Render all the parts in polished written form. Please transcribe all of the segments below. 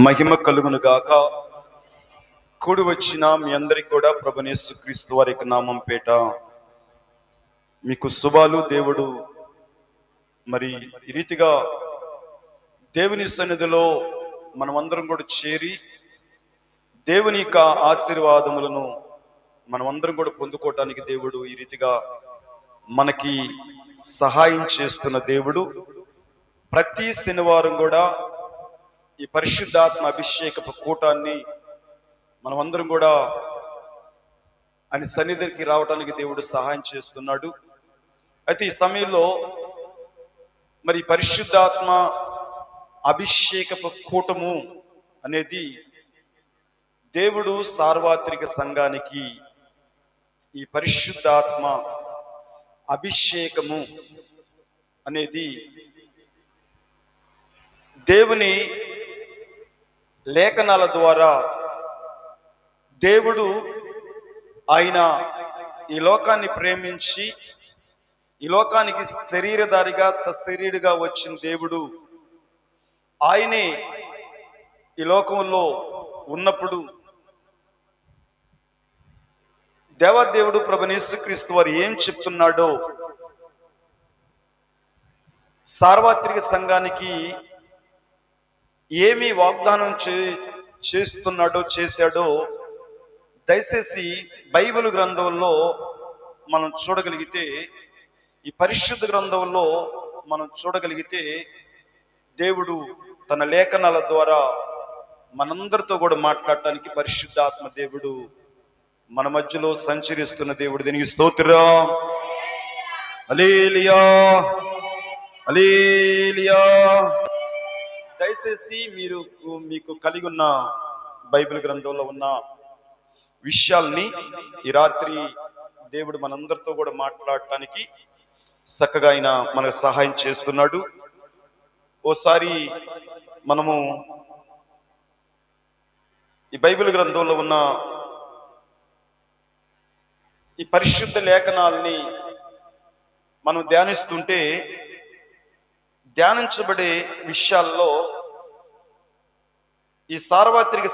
మహిమ కలుగును గాక. కూడి వచ్చిన మీ అందరికి కూడా ప్రభువైన యేసుక్రీస్తు వారి యొక్క నామం పేట మీకు శుభాలు. దేవుడు మరి ఈ రీతిగా దేవుని సన్నిధిలో మనమందరం కూడా చేరి దేవుని యొక్క ఆశీర్వాదములను మనమందరం కూడా పొందుకోవటానికి దేవుడు ఈ రీతిగా మనకి సహాయం చేస్తున్న దేవుడు. ప్రతి శనివారం కూడా ఈ పరిశుద్ధాత్మ అభిషేకపు కూటాన్ని మనమందరం కూడా ఆయన సన్నిధికి రావడానికి దేవుడు సహాయం చేస్తున్నాడు. అయితే ఈ సమయంలో మరి పరిశుద్ధాత్మ అభిషేకపు కూటము అనేది దేవుడు సార్వత్రిక సంఘానికి ఈ పరిశుద్ధాత్మ అభిషేకము అనేది దేవుని లేఖనాల ద్వారా దేవుడు ఆయన ఈ లోకాన్ని ప్రేమించి ఈ లోకానికి శరీరధారిగా సశరీరుగా వచ్చిన దేవుడు ఆయనే ఈ లోకంలో ఉన్నప్పుడు దేవాదేవుడు ప్రభువైన యేసుక్రీస్తు వారు ఏం చెప్తున్నాడో సార్వత్రిక సంఘానికి ఏమి వాగ్దానం చేశాడో దయచేసి బైబిల్ గ్రంథంలో మనం చూడగలిగితే, ఈ పరిశుద్ధ గ్రంథంలో మనం చూడగలిగితే దేవుడు తన లేఖనాల ద్వారా మనందరితో కూడా మాట్లాడటానికి పరిశుద్ధాత్మ దేవుడు మన మధ్యలో సంచరిస్తున్న దేవుడు. దీనికి స్తోత్రం. హల్లెలూయా, హల్లెలూయా. దయచేసి మీకు కలిగి ఉన్న బైబిల్ గ్రంథంలో ఉన్న విషయాల్ని ఈ రాత్రి దేవుడు మనందరితో కూడా మాట్లాడటానికి చక్కగా ఆయన మనకు సహాయం చేస్తున్నాడు. ఓసారి మనము ఈ బైబిల్ గ్రంథంలో ఉన్న ఈ పరిశుద్ధ లేఖనాల్ని మనం ధ్యానిస్తుంటే ధ్యానించబడే విషయాల్లో ఈ సార్వత్రిక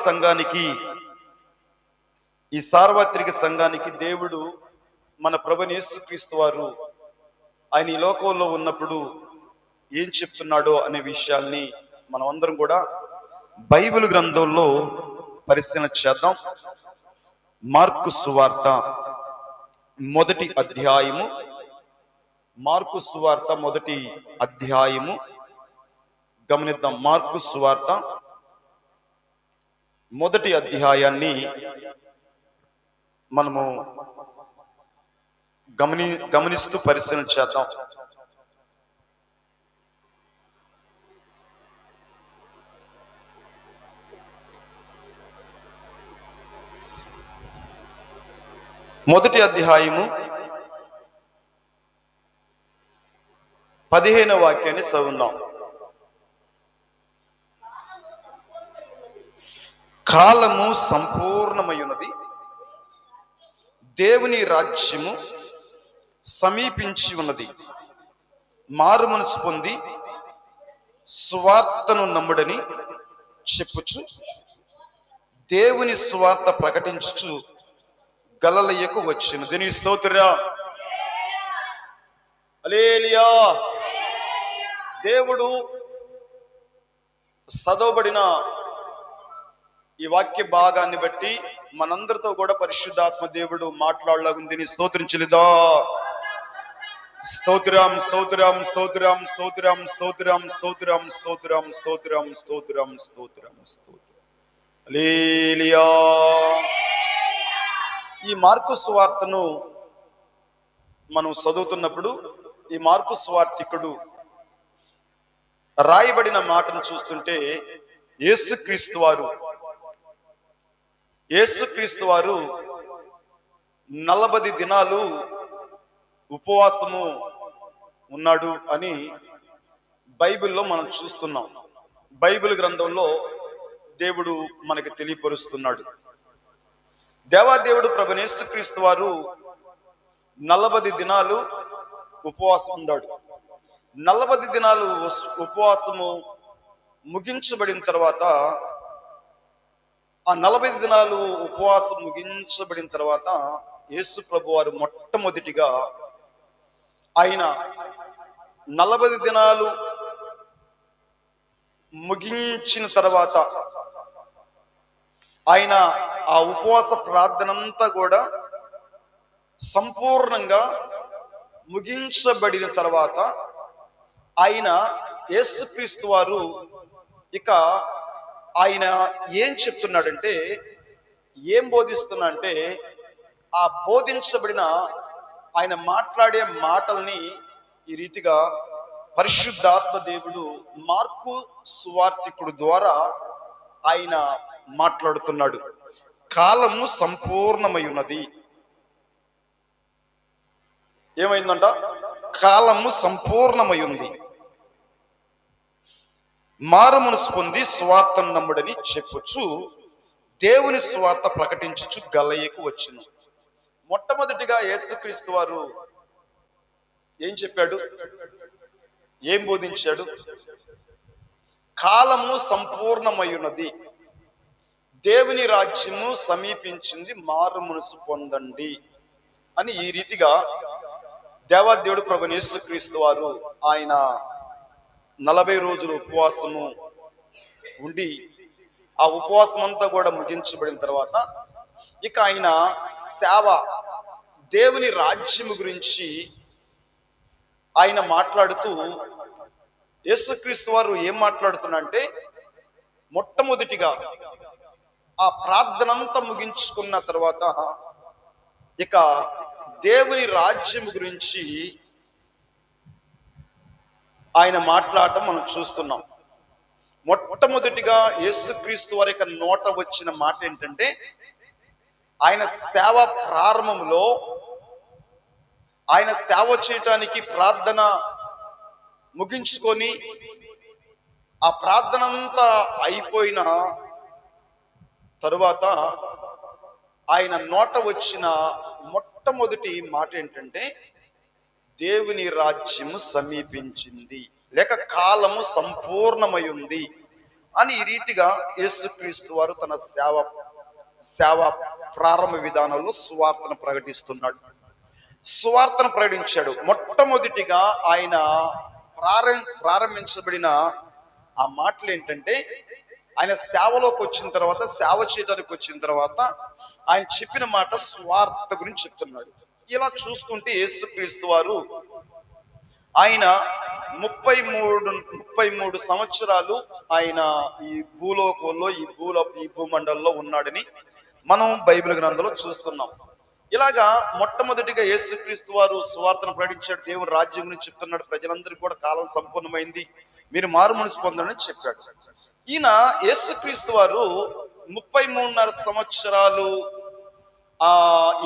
సంఘానికి దేవుడు మన ప్రభువైన యేసుక్రీస్తు వారు ఆయన ఈ లోకంలో ఉన్నప్పుడు ఏం చెప్తున్నాడో అనే విషయాల్ని మనం అందరం కూడా బైబిల్ గ్రంథంలో పరిశీలన చేద్దాం. మార్కు సువార్త మొదటి అధ్యాయము, మార్కు సువార్త మొదటి అధ్యాయము గమనిద్దాం. మార్కు సువార్త మొదటి అధ్యాయాన్ని మనము గమనిస్తూ పరిశీలన చేద్దాం. మొదటి అధ్యాయము 15వ వాక్యాన్ని చదువుదాం. కాలము సంపూర్ణమయున్నది, దేవుని రాజ్యము సమీపించి ఉన్నది. మారు మనసు పొంది సువార్తను నమ్ముడని చెప్పుచు దేవుని సువార్త ప్రకటించుచు గలిలయకు వచ్చెను. దీనికి స్తోత్రం. హల్లెలూయా. దేవుడు చదవబడిన ఈ వాక్య భాగాన్ని బట్టి మనందరితో కూడా పరిశుద్ధాత్మ దేవుడు మాట్లాడలాగుంది. స్తోత్రం చెల్లిదా. స్తోత్రం, స్తోత్రం, స్తోత్రం, స్తోత్రం, స్తోత్రం, స్తోత్రం, స్తోత్రం, స్తోత్రం, స్తోత్రం, స్తోత్రం, స్తోత్రం. హల్లెలూయా. ఈ మార్కు సువార్తను మనం చదువుతున్నప్పుడు ఈ మార్కు సువార్తికుడు రాయబడిన మాటను చూస్తుంటే యేసుక్రీస్తు వారు 40 దినాలు ఉపవాసము ఉన్నాడు అని బైబిల్లో మనం చూస్తున్నాం. బైబిల్ గ్రంథంలో దేవుడు మనకి తెలియపరుస్తున్నాడు. దేవాదేవుడు ప్రభువైన యేసుక్రీస్తు వారు 40 దినాలు ఉపవాసం ఉన్నాడు. 40 దినాలు ఉపవాసము ముగించబడిన తర్వాత ఆ 40 దినాలు ఉపవాసం ముగించబడిన తర్వాత యేసు ప్రభు వారు మొట్టమొదటిగా ఆయన 40 దినాలు ముగించిన తర్వాత ఆయన ఆ ఉపవాస ప్రార్థనంతా కూడా సంపూర్ణంగా ముగించబడిన తర్వాత ఆయన యేసుక్రీస్తు వారు ఇక ఆయన ఏం చెప్తున్నాడంటే, ఏం బోధిస్తున్నా అంటే, ఆ బోధించబడిన ఆయన మాట్లాడే మాటల్ని ఈ రీతిగా పరిశుద్ధాత్మ దేవుడు మార్కు సువార్తికుడు ద్వారా ఆయన మాట్లాడుతున్నాడు. కాలము సంపూర్ణమై ఉన్నది. ఏమైందంట? కాలము సంపూర్ణమై ఉంది. మారు మనసు పొంది స్వార్థను నమ్ముడని చెప్పుచు దేవుని స్వార్థ ప్రకటించుచు గలయ్యకు వచ్చును. మొట్టమొదటిగా యేసుక్రీస్తు వారు ఏం చెప్పాడు? ఏం బోధించాడు? కాలము సంపూర్ణమై ఉన్నది, దేవుని రాజ్యము సమీపించింది, మారు మనసు పొందండి అని ఈ రీతిగా దేవాదేవుడు ప్రభువైన యేసుక్రీస్తు వారు ఆయన 40 రోజులు ఉపవాసము ఉండి ఆ ఉపవాసం అంతా కూడా ముగించబడిన తర్వాత ఇక ఆయన సేవ, దేవుని రాజ్యము గురించి ఆయన మాట్లాడుతూ యేసుక్రీస్తు వారు ఏం మాట్లాడుతున్నారంటే, మొట్టమొదటిగా ఆ ప్రార్థనంతా ముగించుకున్న తర్వాత ఇక దేవుని రాజ్యము గురించి ఆయన మాట్లాడటం మనం చూస్తున్నాం. మొట్టమొదటిగా యేసుక్రీస్తు వారి యొక్క నోట వచ్చిన మాట ఏంటంటే, ఆయన సేవ ప్రారంభంలో ఆయన సేవ చేయటానికి ప్రార్థన ముగించుకొని ఆ ప్రార్థన అంతా అయిపోయిన తరువాత ఆయన నోట వచ్చిన మొట్టమొదటి మాట ఏంటంటే, దేవుని రాజ్యము సమీపించింది, లేక కాలము సంపూర్ణమై ఉంది అని ఈ రీతిగా యేసుక్రీస్తు వారు తన సేవ ప్రారంభ విధానంలో సువార్తను ప్రకటిస్తున్నాడు. సువార్తను ప్రకటించాడు. మొట్టమొదటిగా ఆయన ప్రారంభించబడిన ఆ మాటలు ఏంటంటే, ఆయన సేవలోకి వచ్చిన తర్వాత, సేవ చేయడానికి వచ్చిన తర్వాత ఆయన చెప్పిన మాట స్వార్థ గురించి చెప్తున్నాడు. ఇలా చూస్తుంటే యేసుక్రీస్తు వారు ఆయన 33 సంవత్సరాలు ఆయన ఈ భూలోకంలో ఈ భూమండలంలో ఉన్నాడని మనం బైబిల్ గ్రంథంలో చూస్తున్నాం. ఇలాగా మొట్టమొదటిగా యేసుక్రీస్తు వారు సువార్తను ప్రకటించాడు, దేవుని రాజ్యం గురించి చెప్తున్నాడు, ప్రజలందరికీ కూడా కాలం సంపూర్ణమైంది, మీరు మారు మనసు పొందాలని చెప్పాడు. ఈయన యేసుక్రీస్తు వారు 33.5 సంవత్సరాలు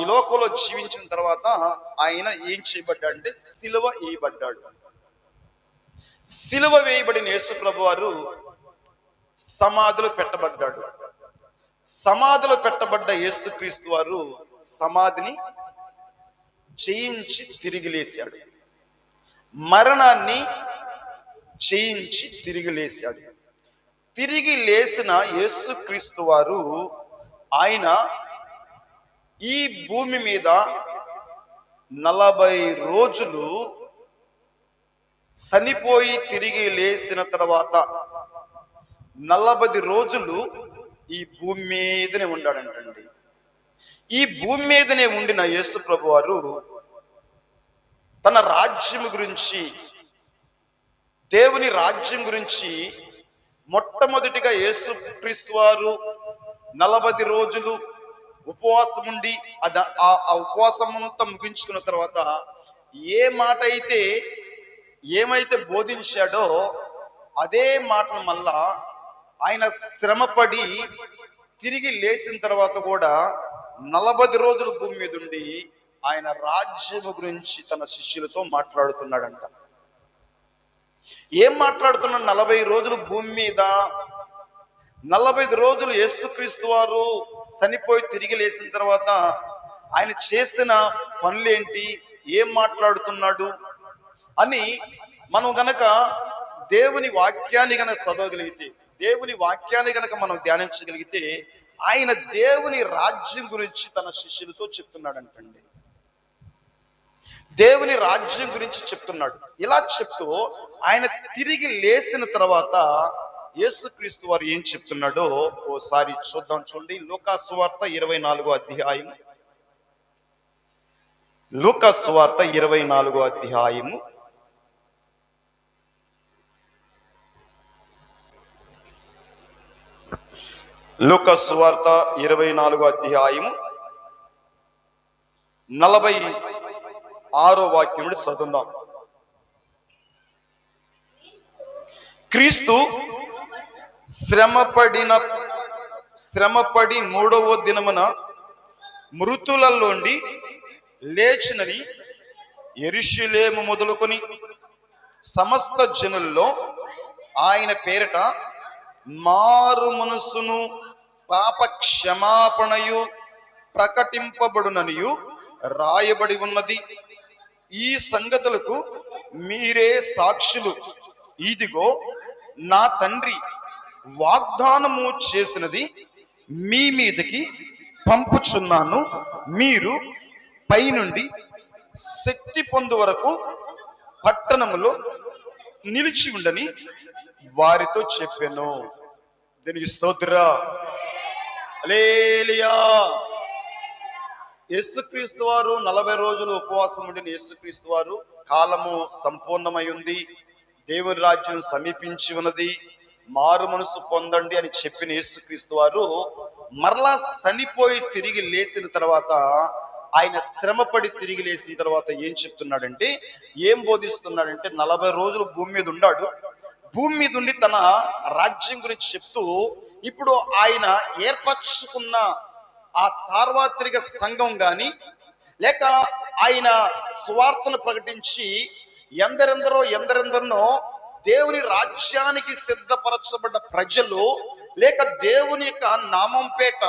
ఈ లోకంలో జీవించిన తర్వాత ఆయన ఏం చేయబడ్డాడంటే, సిలువ వేయబడ్డాడు. సిలువ వేయబడిన యేసు ప్రభు వారు సమాధిలో పెట్టబడ్డాడు. సమాధిలో పెట్టబడ్డ యేసుక్రీస్తు వారు సమాధిని జయించి తిరిగి లేచాడు. మరణాన్ని జయించి తిరిగి లేచాడు. తిరిగి లేచిన యేసుక్రీస్తు వారు ఆయన ఈ భూమి మీద 40 రోజులు చనిపోయి తిరిగి లేచిన తర్వాత 40 రోజులు ఈ భూమి మీదనే ఉండాడంటండి. ఈ భూమి మీదనే ఉండిన యేసు ప్రభు వారు తన రాజ్యం గురించి, దేవుని రాజ్యం గురించి మొట్టమొదటిగా యేసుక్రీస్తు వారు 40 రోజులు ఉపవాసం ఉండి ఆ ఉపవాసం అంతా ముగించుకున్న తర్వాత ఏమైతే బోధించాడో అదే మాటలు మళ్ళా ఆయన శ్రమపడి తిరిగి లేచిన తర్వాత కూడా 40 రోజులు భూమి మీద ఉండి ఆయన రాజ్యము గురించి తన శిష్యులతో మాట్లాడుతున్నాడంట. ఏం మాట్లాడుతున్నాడు? 40 రోజులు భూమి మీద, 40 రోజులు యేసుక్రీస్తు వారు చనిపోయి తిరిగి లేచిన తర్వాత ఆయన చేసిన పనులేంటి, ఏం మాట్లాడుతున్నాడు అని మనం గనక దేవుని వాక్యాన్ని గనక చదవగలిగితే, దేవుని వాక్యాన్ని గనక మనం ధ్యానించగలిగితే ఆయన దేవుని రాజ్యం గురించి తన శిష్యులతో చెప్తున్నాడంటండి. దేవుని రాజ్యం గురించి చెప్తున్నాడు. ఇలా చెప్తూ ఆయన తిరిగి లేచిన తర్వాత యేసుక్రీస్తు వారు ఏం చెప్తున్నాడో ఓసారి చూద్దాం. చూడండి, లూకా సువార్త 24వ అధ్యాయం. లూకా సువార్త 24వ అధ్యాయము. లూకా సువార్త 24వ అధ్యాయము 46వ వాక్యం నుండి చదువుదాం. క్రీస్తు శ్రమపడి 3వ దినమున మృతులలోండి లేచినని యెరూషలేము మొదలుకొని సమస్త జనుల్లో ఆయన పేరట మారు మనసును పాప క్షమాపణయు ప్రకటింపబడుననియు రాయబడి ఉన్నది. ఈ సంగతులకు మీరే సాక్షులు. ఇదిగో నా తండ్రి వాగ్దానము చేసినది మీ మీదకి పంపుచున్నాను. మీరు పైనుండి శక్తి పొందు వరకు పట్టణములో నిలిచి ఉండని వారితో చెప్పాను. దీనికి స్తోత్ర. హల్లెలూయా. యేసుక్రీస్తు వారు 40 రోజులు ఉపవాసం ఉండిన యేసుక్రీస్తు వారు కాలము సంపూర్ణమై ఉంది, దేవుని రాజ్యం సమీపించి ఉన్నది, మారు మనసు పొందండి అని చెప్పిన యేసుక్రీస్తు వారు మరలా చనిపోయి తిరిగి లేచిన తర్వాత, ఆయన శ్రమపడి తిరిగి లేచిన తర్వాత ఏం చెప్తున్నాడంటే, ఏం బోధిస్తున్నాడంటే, 40 రోజులు భూమి మీద ఉన్నాడు. భూమి మీద ఉండి తన రాజ్యం గురించి చెప్తూ, ఇప్పుడు ఆయన ఏర్పరచుకున్న ఆ సార్వత్రిక సంఘం గాని, లేక ఆయన సువార్తను ప్రకటించి ఎందరెందరినో దేవుని రాజ్యానికి సిద్ధపరచబడ్డ ప్రజలు, లేక దేవుని యొక్క నామం పేట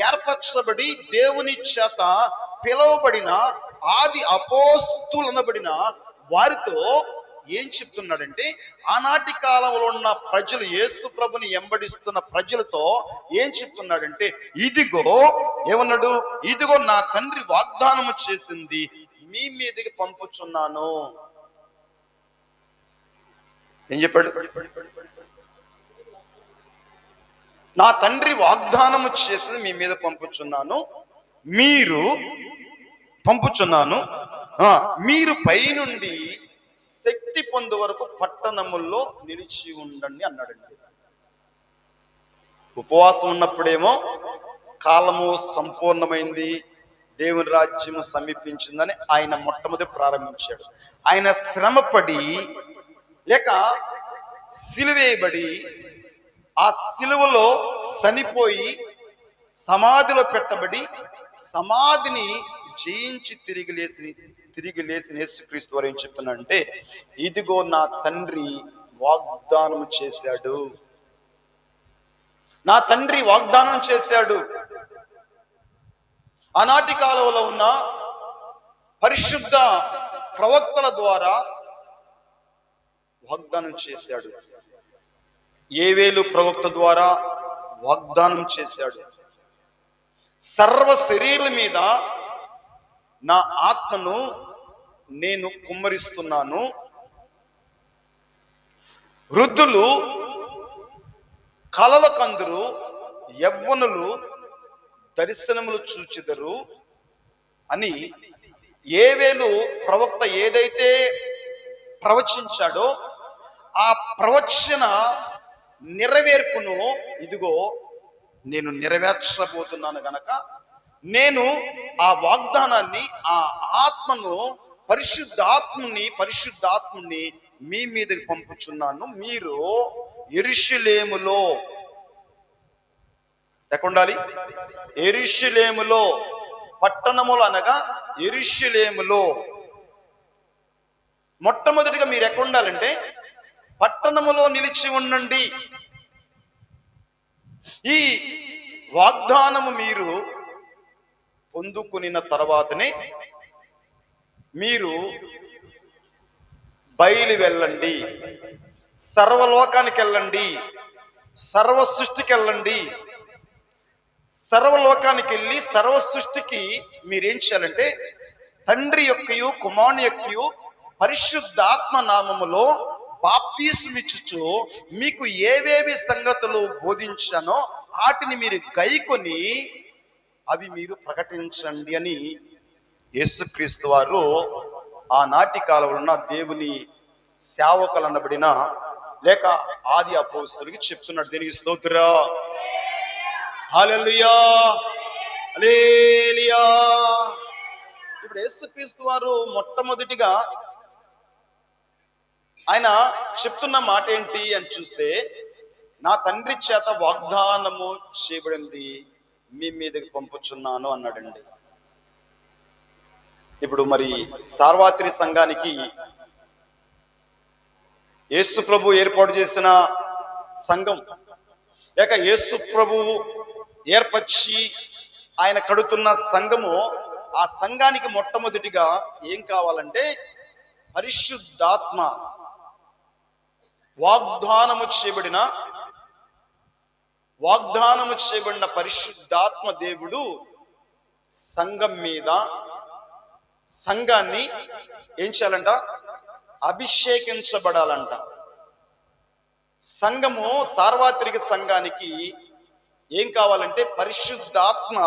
ఏర్పరచబడి దేవుని చేత పిలువబడిన ఆది అపోస్తులనబడిన వారితో ఏం చెప్తున్నాడంటే, ఆనాటి కాలంలో ఉన్న ప్రజలు, యేసు ప్రభుని వెంబడిస్తున్న ప్రజలతో ఏం చెప్తున్నాడంటే, ఇదిగో ఏమన్నాడు, ఇదిగో నా తండ్రి వాగ్దానము చేసింది మీ మీదకి పంపుచున్నాను. ఏం చెప్పాడు? నా తండ్రి వాగ్దానము చేసింది మీ మీద పంపుచున్నాను, మీరు పైనుండి శక్తి పొందు వరకు పట్టణముల్లో నిలిచి ఉండండి అన్నాడండి. ఉపవాసం ఉన్నప్పుడేమో కాలము సంపూర్ణమైంది, దేవుని రాజ్యము సమీపించిందని ఆయన మొట్టమొదటి ప్రారంభించాడు. ఆయన శ్రమపడి లేక సిలువేయబడి ఆ సిలువలో చనిపోయి సమాధిలో పెట్టబడి సమాధిని జయించి తిరిగి లేసిన యేసుక్రీస్తు వారు ఏం చెప్తున్నాడంటే, ఇదిగో నా తండ్రి వాగ్దానం చేశాడు, నా తండ్రి వాగ్దానం చేశాడు. ఆనాటి కాలంలో ఉన్న పరిశుద్ధ ప్రవక్తల ద్వారా వాగ్దానం చేశాడు. యోవేలు ప్రవక్త ద్వారా వాగ్దానం చేశాడు. సర్వ శరీరుల మీద నా ఆత్మను నేను కుమ్మరిస్తున్నాను, వృద్ధులు కలల కందురు, యవ్వనులు దర్శనములు చూచెదరు అని యోవేలు ప్రవక్త ఏదైతే ప్రవచించాడో ఆ ప్రవచన నెరవేర్పును ఇదిగో నేను నెరవేర్చబోతున్నాను గనక, నేను ఆ వాగ్దానాన్ని, ఆ ఆత్మను, పరిశుద్ధాత్ముని మీ మీదకి పంపుచున్నాను. మీరు యెరూషలేములో ఎక్కడుండాలి? యెరూషలేములో, పట్టణములు అనగా యెరూషలేములో. మొట్టమొదటిగా మీరు ఎక్కడ ఉండాలంటే పట్టణములో నిలిచి ఉండండి. ఈ వాగ్దానము మీరు పొందుకున్న తర్వాతనే మీరు బయలు వెళ్ళండి, సర్వలోకానికి వెళ్ళండి, సర్వ సృష్టికి వెళ్ళండి, సర్వలోకానికి వెళ్ళి సర్వ సృష్టికి మీరేం చేయాలంటే తండ్రి యొక్కయు కుమారుని యొక్కయు పరిశుద్ధాత్మ నామములో బాప్తీసమిచ్చుచు మీకు ఏవేవి సంగతులు బోధించానో వాటిని మీరు గైకొని అవి మీరు ప్రకటించండి అని యేసుక్రీస్తు వారు ఆనాటి కాలంలో ఉన్న దేవుని సేవకులు అనబడిన లేక ఆది అపోస్తులకి చెప్తున్నాడు. దీనికి స్తోత్రం, హల్లెలూయా, హల్లెలూయా. ఇప్పుడు యేసుక్రీస్తు వారు మొట్టమొదటిగా ఆయన చెప్తున్న మాట ఏంటి అని చూస్తే, నా తండ్రి చేత వాగ్దానము చేయబడింది మీ మీదకి పంపుచున్నాను అన్నాడండి. ఇప్పుడు మరి సార్వత్రిక సంఘానికి యేసు ప్రభు ఏర్పాటు చేసిన సంఘం లేక యేసు ప్రభు ఏర్పరిచి ఆయన కడుతున్న సంఘము, ఆ సంఘానికి మొట్టమొదటిగా ఏం కావాలంటే పరిశుద్ధాత్మ, వాగ్దానము చేయబడిన పరిశుద్ధాత్మ దేవుడు సంఘం మీద, సంఘాన్ని ఏం చేయాలంట? అభిషేకించబడాలంట. సంఘము, సార్వత్రిక సంఘానికి ఏం కావాలంటే పరిశుద్ధాత్మ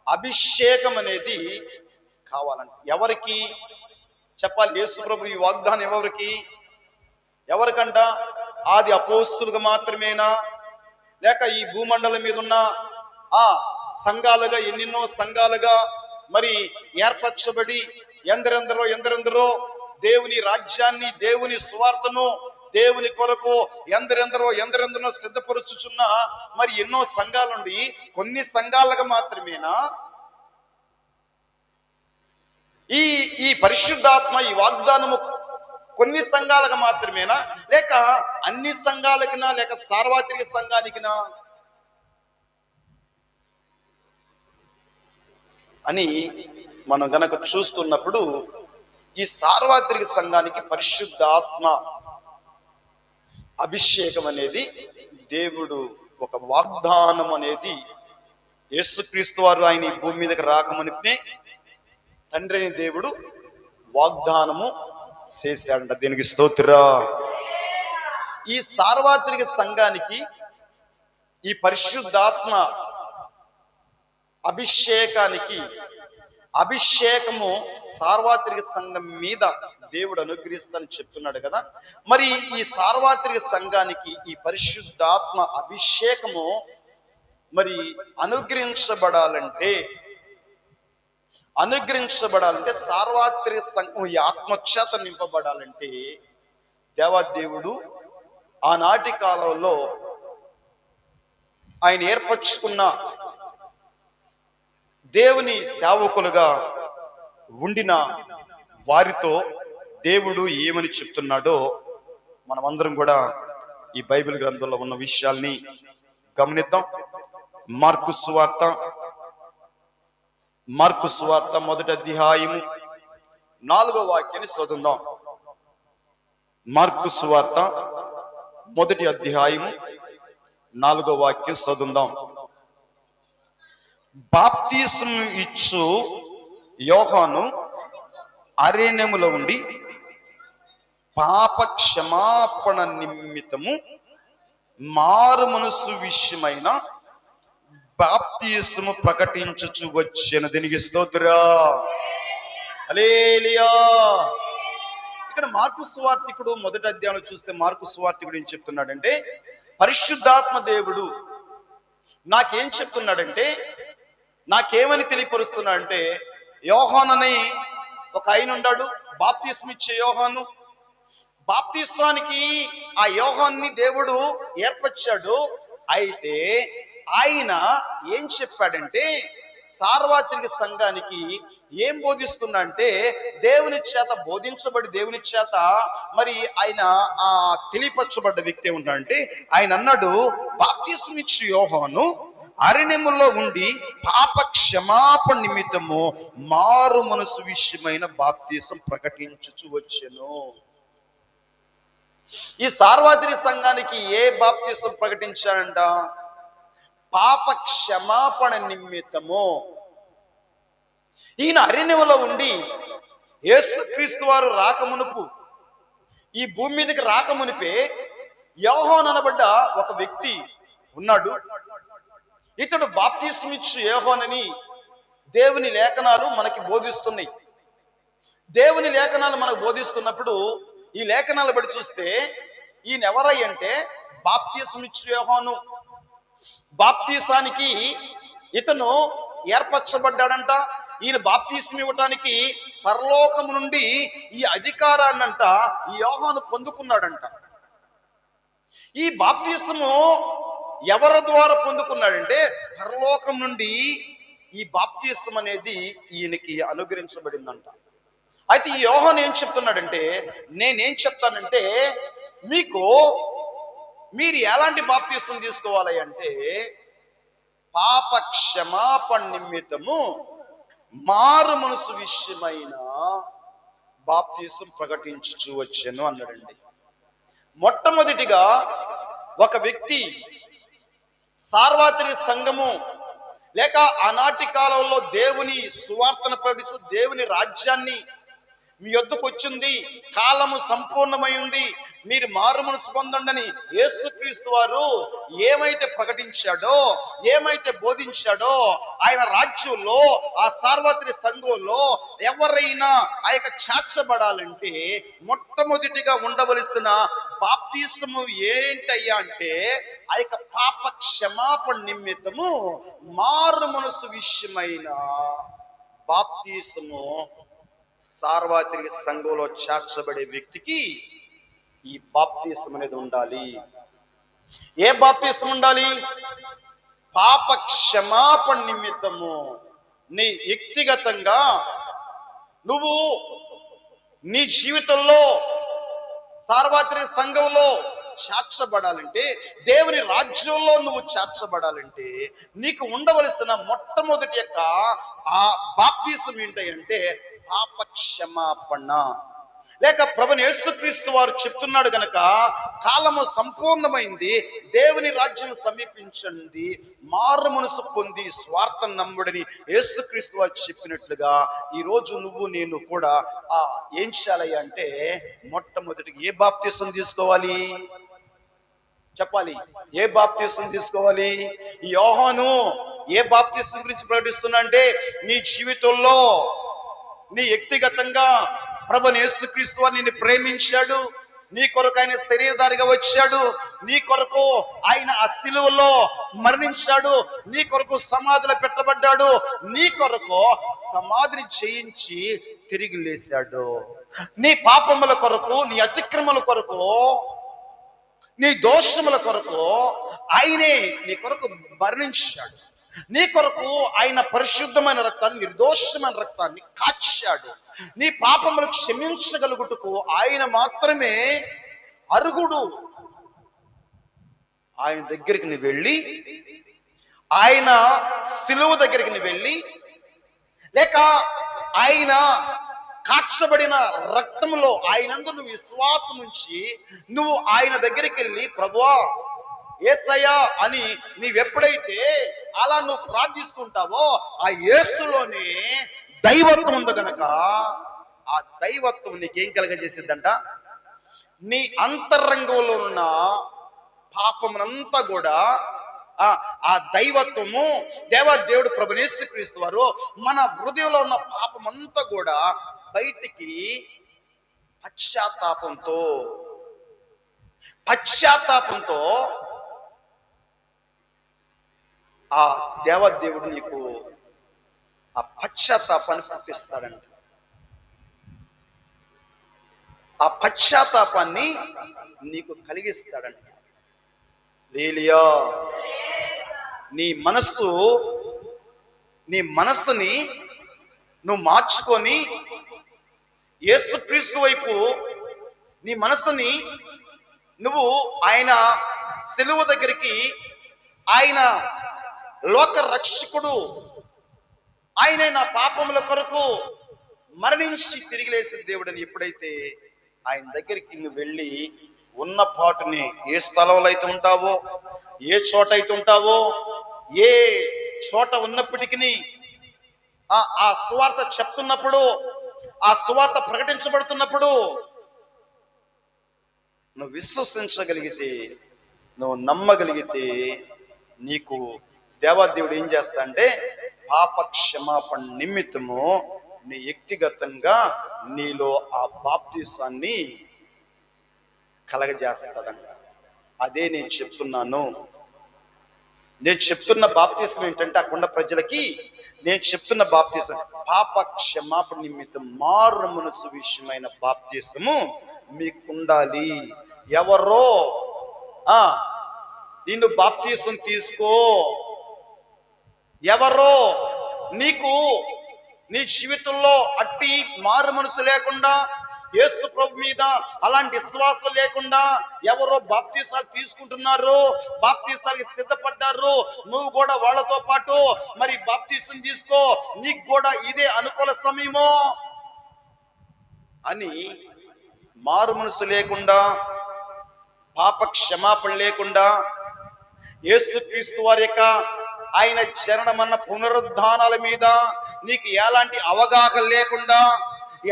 అభిషేకం అనేది కావాలంట. ఎవరికి చెప్పాలి? యేసు ప్రభు ఈ వాగ్దానం ఎవరికంట? ఆది అపోస్తులుగా మాత్రమేనా, లేక ఈ భూమండలం మీద ఉన్న ఆ సంఘాలుగా, ఎన్నెన్నో సంఘాలుగా మరి ఏర్పరచబడి ఎందరెందరో దేవుని రాజ్యాన్ని, దేవుని సువార్తను, దేవుని కొరకు ఎందరెందరో సిద్ధపరుచుచున్న మరి ఎన్నో సంఘాలుండి కొన్ని సంఘాలుగా మాత్రమేనా ఈ పరిశుద్ధాత్మ, ఈ వాగ్దానము కొన్ని సంఘాలకు మాత్రమేనా, లేక అన్ని సంఘాలకినా, లేక సార్వత్రిక సంఘానికినా అని మనం గనక చూస్తున్నప్పుడు, ఈ సార్వత్రిక సంఘానికి పరిశుద్ధాత్మ అభిషేకం అనేది దేవుడు ఒక వాగ్దానం అనేది యేసుక్రీస్తు వారు ఆయన ఈ భూమి మీదకి రాకమునిపే తండ్రిని దేవుడు వాగ్దానము చేశాడంట. దీనికి స్తోత్రం. ఈ సార్వత్రిక సంఘానికి ఈ పరిశుద్ధాత్మ అభిషేకము సార్వత్రిక సంఘం మీద దేవుడు అనుగ్రహిస్తానని చెప్తున్నాడు కదా. మరి ఈ సార్వత్రిక సంఘానికి ఈ పరిశుద్ధాత్మ అభిషేకము మరి అనుగ్రహించబడాలంటే సార్వత్రిక సంఘం ఈ ఆత్మచేత నింపబడాలంటే దేవాదేవుడు ఆనాటి కాలంలో ఆయన ఏర్పరచుకున్న దేవుని సేవకులుగా ఉండిన వారితో దేవుడు ఏమని చెప్తున్నాడో మనమందరం కూడా ఈ బైబిల్ గ్రంథంలో ఉన్న విషయాల్ని గమనిద్దాం. మార్కు సువార్త మొదటి అధ్యాయము 4వ వాక్యాన్ని చదువుదాం. మార్కు సువార్త మొదటి అధ్యాయము 4వ వాక్యం చదువుదాం. బాప్తిస్మము ఇచ్చు యోహాను అరణ్యములో ఉండి పాప క్షమాపణ నిమిత్తము మారు మనసు విషయమైన బాప్తిస్మము ప్రకటించుచు వచ్చిన. దీనికి స్తోత్రం, హల్లెలూయా. ఇక్కడ మార్కు సువార్తికుడు మొదటి అధ్యాయంలో చూస్తే మార్కు సువార్తికుడు ఏం చెప్తున్నాడంటే, పరిశుద్ధాత్మ దేవుడు నాకేం చెప్తున్నాడంటే, నాకేమని తెలియపరుస్తున్నాడంటే, యోహానని ఒక ఆయన ఉన్నాడు, బాప్తిస్మం ఇచ్చే యోహాను. బాప్తిస్మానికి ఆ యోహాన్ని దేవుడు ఏర్పరిచాడు. అయితే ఆయన ఏం చెప్పాడంటే, సార్వత్రిక సంఘానికి ఏం బోధిస్తున్నా అంటే, దేవుని చేత బోధించబడి దేవుని చేత మరి ఆయన తెలియపరచబడ్డ వ్యక్తి ఏమంటాడంటే, ఆయన అన్నాడు, బాప్తిస్మం ఇచ్చే యోహాను అరణ్యములో ఉండి పాప క్షమాపణ నిమిత్తము మారు మనసు విషయమైన బాప్తిసం ప్రకటించుచు వచ్చెను. ఈ సార్వత్రిక సంఘానికి ఏ బాప్తిసం ప్రకటించాడంట? పాప క్షమాపణ నిమిత్తము. ఈయన అరణ్యములో ఉండి యేసుక్రీస్తు వారు రాకమునుపు, ఈ భూమి మీదకి రాకమునిపే యోహాను అనబడ్డ ఒక వ్యక్తి ఉన్నాడు. ఇతడు బాప్తిస్మిచ్చు యోహానని దేవుని లేఖనాలు మనకి బోధిస్తున్నాయి. దేవుని లేఖనాలు మనకు బోధిస్తున్నప్పుడు ఈ లేఖనాలు బట్టి చూస్తే ఈయన ఎవరై అంటే బాప్తిస్మిచ్చు యోహాను. బాప్తీసానికి ఇతను ఏర్పరచబడ్డాడంట. ఈయన బాప్తీసం ఇవ్వటానికి పరలోకము నుండి ఈ అధికారాన్నంట ఈ యోహాను పొందుకున్నాడంట. ఈ బాప్తీసము ఎవరి ద్వారా పొందుకున్నాడంటే పరలోకం నుండి ఈ బాప్తీసం అనేది ఈయనకి అనుగ్రహించబడిందంట. అయితే ఈ యోహాను ఏం చెప్తున్నాడంటే, నేనేం చెప్తానంటే మీరు ఎలాంటి బాప్తీసం తీసుకోవాలి అంటే పాప క్షమాపణ నిమిత్తము మారు మనసు విషయమైన బాప్తీసం ప్రకటించుచు వచ్చాను అన్నాడండి. మొట్టమొదటిగా ఒక వ్యక్తి సార్వత్రిక సంఘము లేక ఆనాటి కాలంలో దేవుని సువార్తను ప్రకటిస్తూ దేవుని రాజ్యాన్ని మీ యొద్దకు వచ్చింది, కాలము సంపూర్ణమై ఉంది, మీరు మారు మనసు పొందండి యేసుక్రీస్తు వారు ఏమైతే ప్రకటించాడో, ఏమైతే బోధించాడో, ఆయన రాజ్యంలో ఆ సార్వత్రిక సంఘంలో ఎవరైనా ఆ యొక్క చేర్చబడాలంటే మొట్టమొదటిగా ఉండవలసిన బాప్తిస్మము ఏంటయ్యా అంటే ఆ యొక్క పాప క్షమాపణ నిమిత్తము మారు మనసు విషయమైన బాప్తిస్మము సార్వత్రిక సంఘంలో చేర్చబడే వ్యక్తికి ఈ బాప్తిసం అనేది ఉండాలి. ఏ బాప్తిసం ఉండాలి? పాప క్షమాపణ నిమిత్తము నీ వ్యక్తిగతంగా నువ్వు నీ జీవితంలో సార్వత్రిక సంఘంలో చేర్చబడాలంటే, దేవుని రాజ్యంలో నువ్వు చేర్చబడాలంటే నీకు ఉండవలసిన మొట్టమొదటి యొక్క ఆ బాప్తిసం ఏంటంటే పాప క్షమాపణ. లేక ప్రభుని యేసుక్రీస్తు వారు చెప్తున్నాడు గనక కాలము సంపూర్ణమైంది, దేవుని రాజ్యం సమీపించండి, మారు మనసు పొంది స్వార్థం నమ్ముడని యేసుక్రీస్తు వారు చెప్పినట్లుగా ఈ రోజు నువ్వు నేను కూడా ఏం చేయాలి అంటే మొట్టమొదటిగా ఏ బాప్తిసం తీసుకోవాలి చెప్పాలి. ఏ బాప్తిసం తీసుకోవాలి? ఈ యోహాను ఏ బాప్తిసం గురించి ప్రకటిస్తున్నా అంటే నీ జీవితంలో నీ వ్యక్తిగతంగా ప్రభుని యేసుక్రీస్తు వారు నిన్ను ప్రేమించాడు, నీ కొరకు ఆయన శరీరధారిగా వచ్చాడు, నీ కొరకు ఆయన ఆ సిలువలో మరణించాడు, నీ కొరకు సమాధిలో పెట్టబడ్డాడు, నీ కొరకు సమాధిని చేయించి తిరిగి లేచాడు. నీ పాపముల కొరకు, నీ అతిక్రమల కొరకు, నీ దోషముల కొరకు ఆయనే నీ కొరకు మరణించాడు. నీ కొరకు ఆయన పరిశుద్ధమైన రక్తాన్ని, నిర్దోషమైన రక్తాన్ని కాచాడు. నీ పాపములు క్షమించగలుగుటకు ఆయన మాత్రమే అర్హుడు. ఆయన దగ్గరికి నువ్వు వెళ్ళి, ఆయన సిలువ దగ్గరికి నువ్వు వెళ్ళి, లేక ఆయన కాచబడిన రక్తములో ఆయనందు నువ్వు విశ్వాసం ఉంచి నువ్వు ఆయన దగ్గరికి వెళ్ళి, ప్రభువా యేసయ్యా అని నీవెప్పుడైతే అలా నువ్వు ప్రార్థిస్తుంటావో ఆ యేసులోనే దైవత్వం ఉంది గనక ఆ దైవత్వం నీకేం కలగజేసిద్దంట? నీ అంతరంగంలో ఉన్న పాపమునంతా కూడా ఆ దైవత్వము దేవుడు ప్రభువు యేసుక్రీస్తు వారు మన హృదయంలో ఉన్న పాపమంతా కూడా బయటికి పశ్చాత్తాపంతో ఆ దేవదేవుడు నీకు ఆ పశ్చాత్తాపాన్ని పుట్టిస్తాడంట. ఆ పశ్చాత్తాపాన్ని నీకు కలిగిస్తాడంట. లేలియా, నీ మనస్సుని నువ్వు మార్చుకొని యేసుక్రీస్తు వైపు నీ మనస్సుని నువ్వు ఆయన సిలువ దగ్గరికి, ఆయన లోక రక్షకుడు, ఆయనే నా పాపముల కొరకు మరణించి తిరిగి లేసిన దేవుడని ఎప్పుడైతే ఆయన దగ్గరికి నువ్వు వెళ్ళి ఉన్న పాటుని, ఏ స్థలంలో అయితే ఉంటావో, ఏ చోట అయితే ఉంటావో, ఏ చోట ఉన్నప్పటికీ ఆ సువార్త చెప్తున్నప్పుడు, ఆ సువార్త ప్రకటించబడుతున్నప్పుడు నువ్వు విశ్వసించగలిగితే, నువ్వు నమ్మగలిగితే, నీకు దేవాదేవుడు ఏం చేస్తా అంటే పాప క్షమాపణ నిమిత్తము నీ వ్యక్తిగతంగా నీలో ఆ బాప్తిసాన్ని కలగజేస్తాడంట. అదే నేను చెప్తున్నాను. నేను చెప్తున్న బాప్తిసం ఏంటంటే అక్కడ ప్రజలకి నేను చెప్తున్న బాప్తిసం పాప క్షమాపణ నిమిత్తం మారు మనసు విషయమైన బాప్తిసము మీకుండాలి. ఎవరో నిన్ను బాప్తిసం తీసుకో, ఎవరో నీకు నీ జీవితంలో అట్టి మారు మనసు లేకుండా, యేసు ప్రభు మీద అలాంటి విశ్వాసం లేకుండా ఎవరో బాప్తీసాలు తీసుకుంటున్నారు, బాప్తీసాలకి సిద్ధపడ్డారు, నువ్వు కూడా వాళ్ళతో పాటు మరి బాప్తీసం తీసుకో, నీకు కూడా ఇదే అనుకూల సమయమో అని మారు మనసు లేకుండా, పాప క్షమాపణ లేకుండా, యేసుక్రీస్తు వారి యొక్క ఆయన చరణమన్న పునరుద్ధానాల మీద నీకు ఎలాంటి అవగాహన లేకుండా,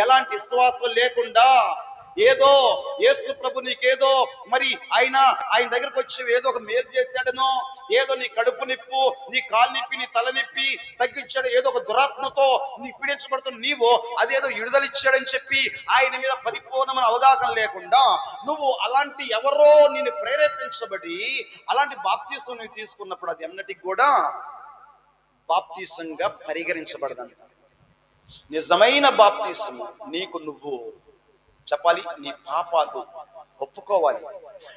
ఎలాంటి విశ్వాసం లేకుండా, ఏదో యేసు ప్రభు నీకేదో మరి ఆయన దగ్గరకు వచ్చి ఏదో ఒక మేలు చేశాడనో, ఏదో నీ కడుపు నిప్పు, నీ కాలు నిప్పి, నీ తల నిప్పి తగ్గించాడు, ఏదో ఒక దురాత్మతో నీ పీడించబడుతున్న నీవు అదేదో విడుదలిచ్చాడని చెప్పి ఆయన మీద పరిపూర్ణమైన అవగాహన లేకుండా నువ్వు అలాంటి ఎవరో నిన్ను ప్రేరేపించబడి అలాంటి బాప్తీసం నువ్వు తీసుకున్నప్పుడు అది ఎన్నటికి కూడా బాప్తీసంగా పరిగణించబడదంట. నిజమైన బాప్తీసము నీకు నువ్వు చెప్పాలి, నీ పాపాలు ఒప్పుకోవాలి,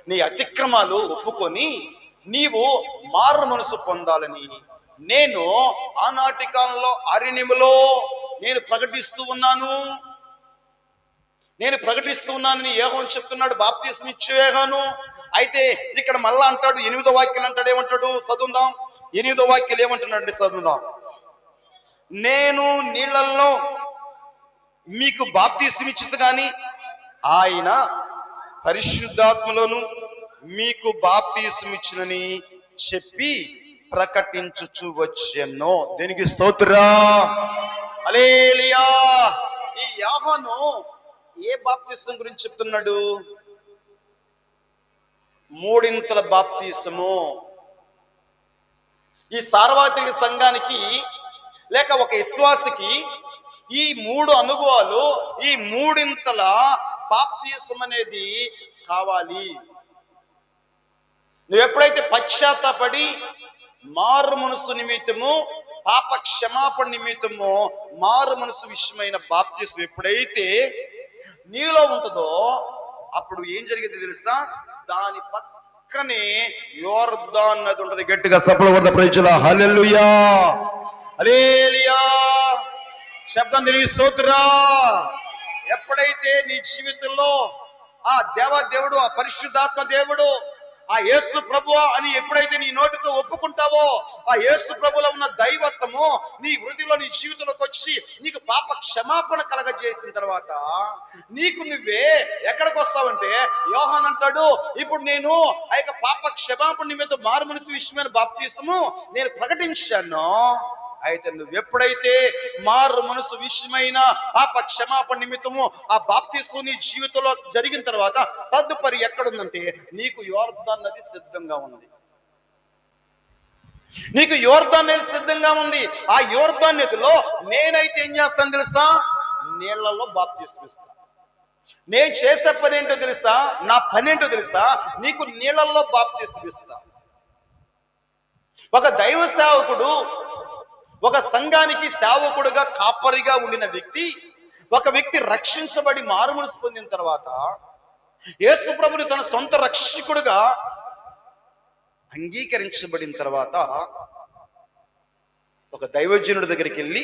నీ అతిక్రమాలు ఒప్పుకొని నీవు మారు మనసు పొందాలని నేను ఆనాటి కాలంలో అరణ్యములో నేను ప్రకటిస్తూ ఉన్నానని యోహాను చెప్తున్నాడు. బాప్తిసం ఇచ్చే యోహాను. అయితే ఇక్కడ మళ్ళా అంటాడు, 8వ వాక్యం అంటాడు, ఏమంటాడు చదువుదాం. 8వ వాక్యం ఏమంటున్నాడు చదువుదాం. నేను నీళ్ళల్లో మీకు బాప్తిసం ఇచ్చిత గాని ఆయన పరిశుద్ధాత్మలోను మీకు బాప్తిసం ఇచ్చినని చెప్పి ప్రకటించుచు వచ్చెను. దేనికి స్తోత్రం, హల్లెలూయా. ఈ యోహాను ఏ బాప్తిసం గురించి చెప్తున్నాడు? మూడింతల బాప్తిసము. ఈ సార్వత్రిక సంఘానికి లేక ఒక విశ్వాసికి ఈ 3 అనుభవాలు, ఈ మూడింతల బాప్తిసం అనేది కావాలి. నువ్వు ఎప్పుడైతే పశ్చాత్తాపడి మారు మనసు నిమిత్తము, పాప క్షమాపణ నిమిత్తము మారు మనసు విషయమైన బాప్తిసం ఎప్పుడైతే నీలో ఉంటుందో అప్పుడు ఏం జరిగింది తెలుసా? దాని పక్కనే యోర్దాను నది ఉంటది. గట్టిగా సపల కొడతా ప్రైజ్లా. హల్లెలూయా, హల్లెలూయా. శబ్దం తిరిగి స్తోత్రా. ఎప్పుడైతే నీ జీవితంలో ఆ దేవదేవుడు, ఆ పరిశుద్ధాత్మ దేవుడు, ఆ యేసు ప్రభు అని ఎప్పుడైతే నీ నోటితో ఒప్పుకుంటావో, ఆ యేసు ప్రభులో ఉన్న దైవత్వము నీ హృదయంలో, నీ జీవితంలోకి వచ్చి నీకు పాప క్షమాపణ కలగజేసిన తర్వాత నీకు నువ్వే ఎక్కడికి వస్తావంటే, యోహాను అంటాడు, ఇప్పుడు నేను ఆ యొక్క పాప క్షమాపణ నిమిత్తం మారు మనసు విషయమైన బాప్తిసము నేను ప్రకటించాను. అయితే నువ్వు ఎప్పుడైతే మారు మనసు విషయమైన పాప క్షమాపణ నిమిత్తము ఆ బాప్తిసం నీ జీవితంలో జరిగిన తర్వాత తదుపరి ఎక్కడుందంటే నీకు యోర్దాను నది సిద్ధంగా ఉంది. నీకు యోర్దాను నది సిద్ధంగా ఉంది. ఆ యోర్దాను నదిలో నేనైతే ఏం చేస్తాను తెలుసా? నీళ్లలో బాప్తిసం ఇస్తాను. నేను చేసే పని ఏంటో తెలుసా? నా పని ఏంటో తెలుసా? నీకు నీళ్లలో బాప్తిసం ఇస్తా. ఒక దైవ సేవకుడు, ఒక సంఘానికి సేవకుడుగా కాపరిగా ఉండిన వ్యక్తి, ఒక వ్యక్తి రక్షించబడి మారు మనసు పొందిన తర్వాత యేసు ప్రభుని తన సొంత రక్షకుడుగా అంగీకరించబడిన తర్వాత ఒక దైవజనుడి దగ్గరికి వెళ్ళి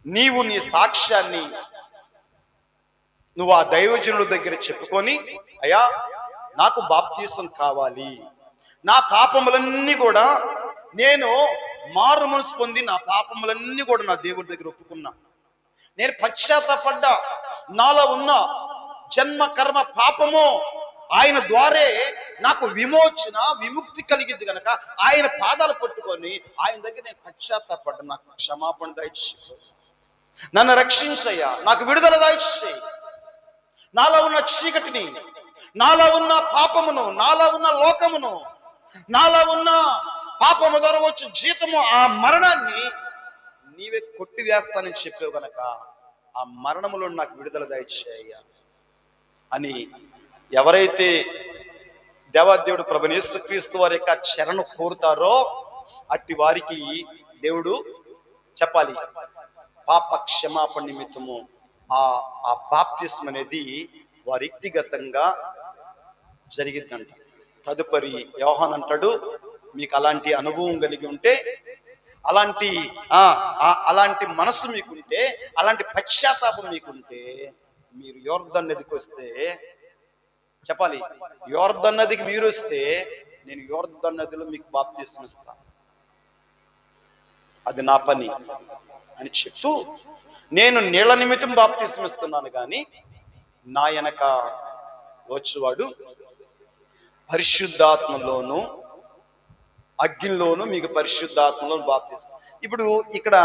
నీవు నీ సాక్ష్యాన్ని నువ్వు ఆ దైవజనుడి దగ్గర చెప్పుకొని, అయ్యా నాకు బాప్తిసం కావాలి, నా పాపములన్నీ కూడా నేను మారు మనసు పొంది నా పాపములన్నీ కూడా నా దేవుడి దగ్గర ఒప్పుకున్నా, నేను పశ్చాత్తాపడ్డా, నాలో ఉన్న జన్మ కర్మ పాపము ఆయన ద్వారే నాకు విమోచన విముక్తి కలిగింది కనుక ఆయన పాదాలు పట్టుకొని ఆయన దగ్గర నేను పశ్చాత్తాపడ్డా, నాకు క్షమాపణ దయచేయి, నన్ను రక్షించయ్యా, నాకు విడుదల దయచేయి, నాలో ఉన్న చీకటిని, నాలో ఉన్న పాపమును, నాలో ఉన్న లోకమును, నాలో ఉన్న పాపము ద్వారా వచ్చి జీతము ఆ మరణాన్ని నీవే కొట్టివేస్తానని చెప్పావు గనక ఆ మరణములో నాకు విడుదల దయచేయ్యా అని ఎవరైతే దేవాదేవుడు ప్రభువైన యేసుక్రీస్తు వారి యొక్క శరణు కోరుతారో అట్టి వారికి దేవుడు చెప్పాలి పాప క్షమాపణ నిమిత్తము ఆ బాప్తిస్మ అనేది వారి వ్యక్తిగతంగా జరిగిద్దంట. తదుపరి యోహాన్ అంటాడు, మీకు అలాంటి అనుభవం కలిగి ఉంటే, అలాంటి మనస్సు మీకుంటే, అలాంటి పశ్చాత్తాపం మీకుంటే, మీరు యోర్దాను నదికి వస్తే చెప్పాలి, యోర్దాను నదికి మీరు వస్తే నేను యోర్దాను నదిలో మీకు బాప్తిస్మ ఇస్తాను, అది నా పని అని చెప్తూ, నేను నీళ్ల నిమిత్తం బాప్తిస్మ ఇస్తున్నాను కానీ నా వెనక వచ్చేవాడు పరిశుద్ధాత్మలోను అగ్నిలోను మీకు పరిశుద్ధాత్మలోను బాప్తిస్మ. ఇప్పుడు ఇక్కడ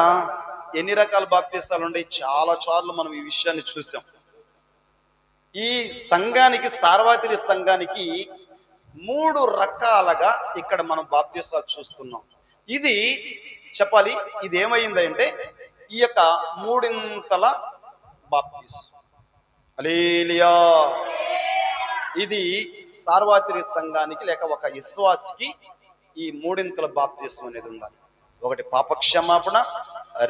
ఎన్ని రకాల బాప్తిస్తాలు ఉన్నాయి? చాలా సార్లు మనం ఈ విషయాన్ని చూసాం. ఈ సంఘానికి, సార్వత్రిక సంఘానికి 3 రకాలుగా ఇక్కడ మనం బాప్తిస్తాలు చూస్తున్నాం. ఇది చెప్పాలి, ఇది ఏమైందంటే ఈ యొక్క 3 బాప్తిస్మ. హల్లెలూయా. ఇది సార్వత్రిక సంఘానికి లేక ఒక విశ్వాసికి ఈ 3 బాప్తిస్మ అనేది ఉండాలి. ఒకటి పాపక్షమాపణ,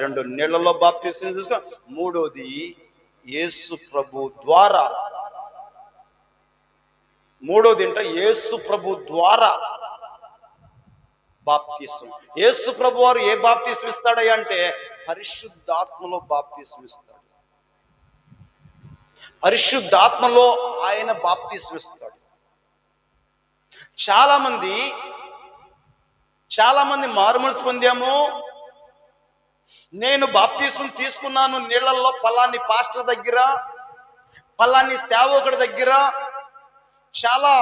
2 నీళ్లలో బాప్తిస్మ తీసుకో, 3వది యేసు ప్రభు ద్వారా, 3వది అంటే యేసు ప్రభు ద్వారా బాప్తిస్మ. యేసు ప్రభు వారు ఏ బాప్తిస్మ ఇస్తాడయ్యా అంటే పరిశుద్ధాత్మలో బాప్తిస్మ ఇస్తాడు. పరిశుద్ధాత్మలో ఆయన బాప్తిస్మ ఇస్తాడు. చాలా మంది మారుమనసు పొందాము, నేను బాప్తిస్మ తీసుకున్నాను నీళ్లలో పలాని పాస్టర్ దగ్గర, పలాని సేవకుడి దగ్గర, చాలా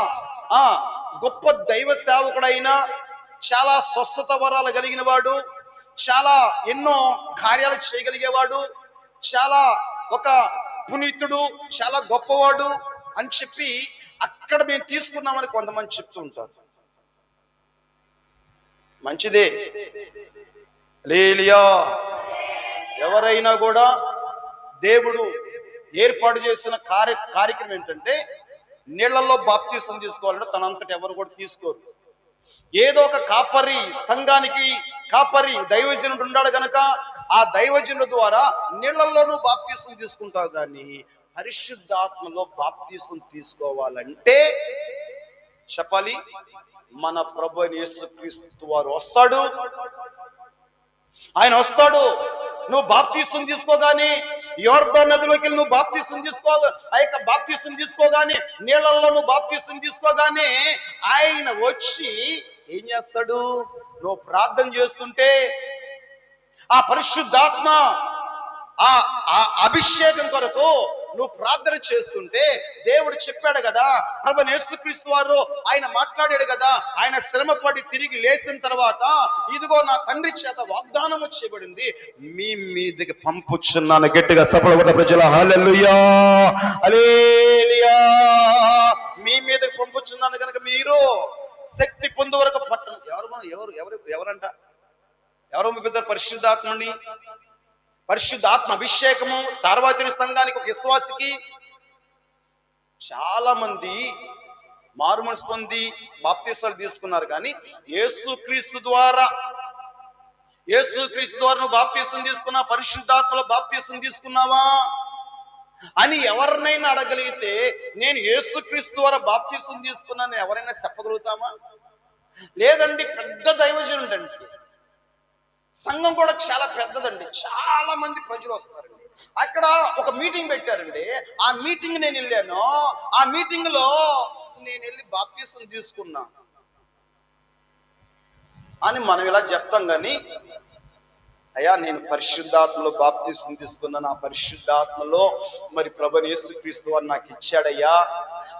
గొప్ప దైవ సేవకుడైనా, చాలా స్వస్థత వరాలు కలిగిన వాడు, చాలా ఎన్నో కార్యాలు చేయగలిగేవాడు, చాలా ఒక పునీతుడు, చాలా గొప్పవాడు అని చెప్పి అక్కడ మేము తీసుకున్నామని కొంతమంది చెప్తూ ఉంటారు. మంచిదే, హల్లెలూయా. ఎవరైనా కూడా దేవుడు ఏర్పాటు చేసిన కార్యక్రమం ఏంటంటే నీళ్లలో బాప్తిస్మ తీసుకోవాలంటే తనంతటి ఎవరు కూడా తీసుకోరు. ఏదో ఒక కాపరి, సంఘానికి కాపరి దైవజనుడు ఉన్నాడు గనక ఆ దైవజనుడు ద్వారా నీళ్లలోనూ బాప్తిస్మ తీసుకుంటావు, కానీ పరిశుద్ధాత్మలో బాప్తిస్మ తీసుకోవాలంటే చెప్పాలి మన ప్రభువైన యేసుక్రీస్తు వారు వస్తాడు. ఆయన వస్తాడు. నువ్వు బాప్తిస్మ తీసుకోగానే యోర్దాను నదిలోకి వెళ్ళి నువ్వు బాప్తిస్మ ఆ యొక్క బాప్తిస్మ తీసుకోగానే, నీళ్లలో నువ్వు బాప్తిస్మ తీసుకోగానే ఆయన వచ్చి ఏం చేస్తాడు? నువ్వు ప్రార్థన చేస్తుంటే ఆ పరిశుద్ధాత్మ ఆ అభిషేకం కొరకు నువ్వు ప్రార్థన చేస్తుంటే, దేవుడు చెప్పాడు కదా, ప్రభువైన యేసుక్రీస్తు వారు ఆయన మాట్లాడాడు కదా, ఆయన శ్రమపడి తిరిగి లేచిన తర్వాత ఇదిగో నా తండ్రి చేత వాగ్దానము చేయబడింది, మీ మీదకి పంపుచున్నాను. గట్టిగా సఫలమైన ప్రజల హల్లెలూయా, హల్లెలూయా. మీ మీదకి పంపుచున్నాను కనుక మీరు శక్తి పొందు వరకు పట్టణం. ఎవరంట? ఎవరు పంపిస్తారు? పరిశుద్ధాత్మని. పరిశుద్ధాత్మ అభిషేకము సార్వత్రిక సంఘానికి, ఒక విశ్వాసికి. చాలా మంది మారుమనసు పొంది బాప్తిస్మాలు తీసుకున్నారు, కానీ యేసుక్రీస్తు ద్వారా నువ్వు బాప్తిస్మ తీసుకున్నా, పరిశుద్ధాత్మలో బాప్తిస్మ తీసుకున్నావా అని ఎవరినైనా అడగలిగితే, నేను యేసుక్రీస్తు ద్వారా బాప్తిస్మ తీసుకున్నాను ఎవరైనా చెప్పగలుగుతామా? లేదండి, పెద్ద దైవజనుడు అండి, సంఘం కూడా చాలా పెద్దదండి, చాలా మంది ప్రజలు వస్తారండి, అక్కడ ఒక మీటింగ్ పెట్టారండి, ఆ మీటింగ్ నేను వెళ్ళాను, ఆ మీటింగ్ లో నేను వెళ్ళి బాప్తిస్మ తీసుకున్నా అని మనం ఇలా చెప్తాం. కానీ అయ్యా నేను పరిశుద్ధాత్మలో బాప్తిస్మ తీసుకున్నాను, ఆ పరిశుద్ధాత్మలో మరి ప్రభువైన యేసుక్రీస్తు వారు నాకు ఇచ్చాడయ్యా,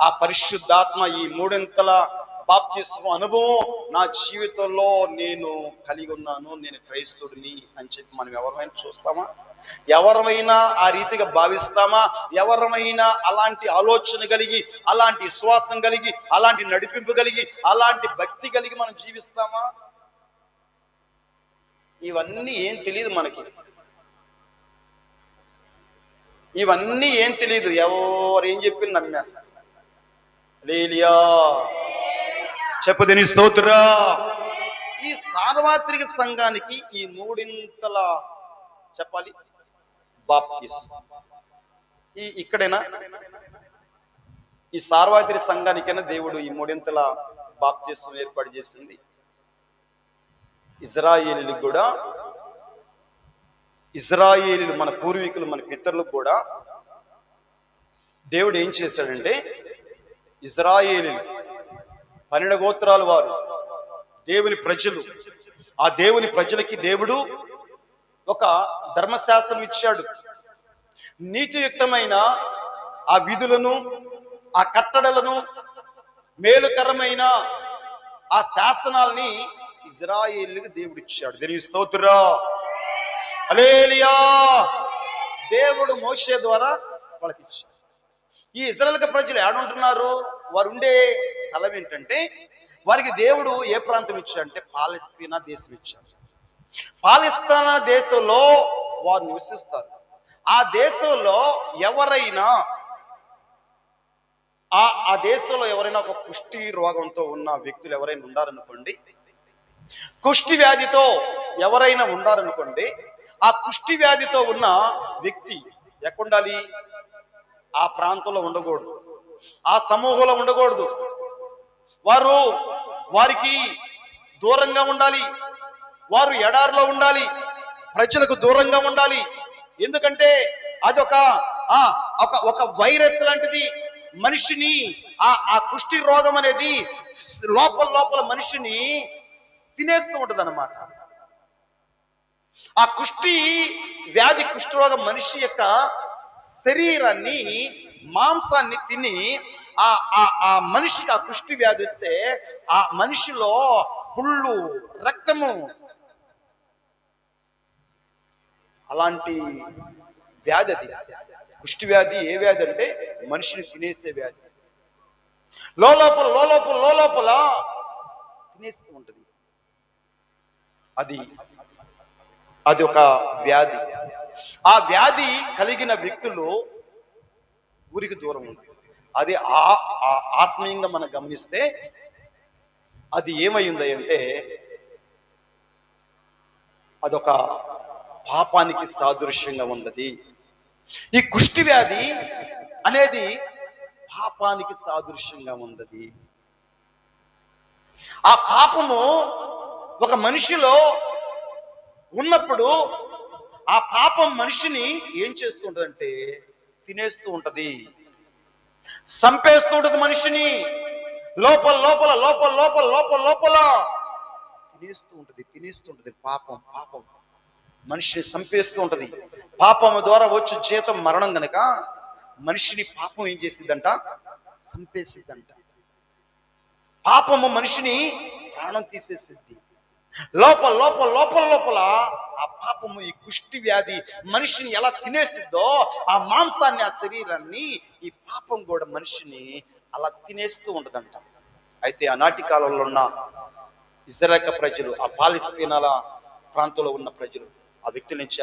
ఆ పరిశుద్ధాత్మ ఈ 3 బాప్తిస్మ అనుభవం నా జీవితంలో నేను కలిగి ఉన్నాను, నేను క్రైస్తవుడిని అని చెప్పి మనం ఎవరైనా చూస్తామా? ఎవరమైనా ఆ రీతిగా భావిస్తామా? ఎవరమైనా అలాంటి ఆలోచన కలిగి, అలాంటి విశ్వాసం కలిగి, అలాంటి నడిపింపు కలిగి, అలాంటి భక్తి కలిగి మనం జీవిస్తామా? ఇవన్నీ ఏం తెలియదు మనకి, ఇవన్నీ ఏం తెలియదు. ఎవరు ఏం చెప్పి నమ్మేస్తారు. హల్లెలూయా, చెప్పు దేని స్తోత్రా. ఈ సార్వత్రిక సంఘానికి ఈ మూడింతల చెప్పాలి బాప్తిస్మం. ఇక్కడైనా ఈ సార్వత్రిక సంఘానికైనా దేవుడు ఈ మూడింతల బాప్తిస్మం ఏర్పాటు చేసింది. ఇజ్రాయేలీలకు కూడా, ఇజ్రాయేలీలు మన పూర్వీకులు, మన పితరులకు కూడా దేవుడు ఏం చేశాడంటే, ఇజ్రాయేలీలు 12 గోత్రాల వారు, దేవుని ప్రజలు, ఆ దేవుని ప్రజలకి దేవుడు ఒక ధర్మశాస్త్రం ఇచ్చాడు. నీతియుక్తమైన ఆ విధులను, ఆ కట్టడలను, మేలుకరమైన ఆ శాసనాల్ని ఇజ్రాయేలుకి దేవుడు ఇచ్చాడు. దేవుని స్తోత్రం. హల్లెలూయా. దేవుడు మోషే ద్వారా వాళ్ళకి ఇచ్చాడు. ఈ ఇజ్రాయేల్ ప్రజలు ఏడుంటున్నారు? వారు ఉండే స్థలం ఏంటంటే, వారికి దేవుడు ఏ ప్రాంతం ఇచ్చాడంటే పాలస్తీనా దేశం ఇచ్చాడు. పాలస్తీనా దేశంలో వారు నివసిస్తారు. ఆ దేశంలో ఎవరైనా ఆ దేశంలో ఎవరైనా ఒక కుష్టి రోగంతో ఉన్న వ్యక్తులు ఎవరైనా ఉండారనుకోండి, కుష్టి వ్యాధితో ఎవరైనా ఉండారనుకోండి, ఆ కుష్టి వ్యాధితో ఉన్న వ్యక్తి ఎక్కడుండాలి? ఆ ప్రాంతంలో ఉండకూడదు, ఆ సమూహంలో ఉండకూడదు. వారికి దూరంగా ఉండాలి. వారు ఎడారిలో ఉండాలి, ప్రజలకు దూరంగా ఉండాలి. ఎందుకంటే అదొక ఒక వైరస్ లాంటిది. మనిషిని ఆ కుష్టి రోగం అనేది లోపల మనిషిని తినేస్తూ ఉంటది అన్నమాట. ఆ కుష్టి వ్యాధి, కుష్టి రోగం మనిషి యొక్క శరీరాన్ని, మాంసాన్ని తిని ఆ మనిషికి ఆ కుష్టి వ్యాధి వస్తే ఆ మనిషిలో పుళ్ళు, రక్తము, అలాంటి వ్యాధి అది. కుష్టి వ్యాధి ఏ వ్యాధి అంటే మనిషిని తినేసే వ్యాధి. లోపల తినేస్తూ ఉంటది. అది ఒక వ్యాధి. ఆ వ్యాధి కలిగిన వ్యక్తులు ఊరికి దూరం ఉంది. అది ఆత్మీయంగా మనం గమనిస్తే అది ఏమైంది అంటే, అదొక పాపానికి సాదృశ్యంగా ఉన్నది. ఈ కుష్టి వ్యాధి అనేది పాపానికి సాదృశ్యంగా ఉన్నది. ఆ పాపము ఒక మనిషిలో ఉన్నప్పుడు ఆ పాపం మనిషిని ఏం చేస్తూ ఉంటదంటే తినేస్తూ ఉంటది, చంపేస్తూ ఉంటది మనిషిని. లోపల తినేస్తూ ఉంటది. పాపం మనిషిని చంపేస్తూ ఉంటది. పాపము ద్వారా వచ్చే జీతం మరణం గనక మనిషిని పాపం ఏం చేసిద్దంట? చంపేసిద్దంట. పాపము మనిషిని ప్రాణం తీసేసిద్ది. లోపల ఆ పాపము, ఈ కుష్టి వ్యాధి మనిషిని ఎలా తినేసిద్దో, ఆ మాంసాన్ని, ఆ శరీరాన్ని ఈ పాపం కూడా మనిషిని అలా తినేస్తూ ఉంటదంట. అయితే ఆనాటి కాలంలో ఉన్న ఇజ్రాయేల్ ప్రజలు, ఆ పాలస్తీనాల ప్రాంతంలో ఉన్న ప్రజలు ఆ వ్యక్తి నుంచి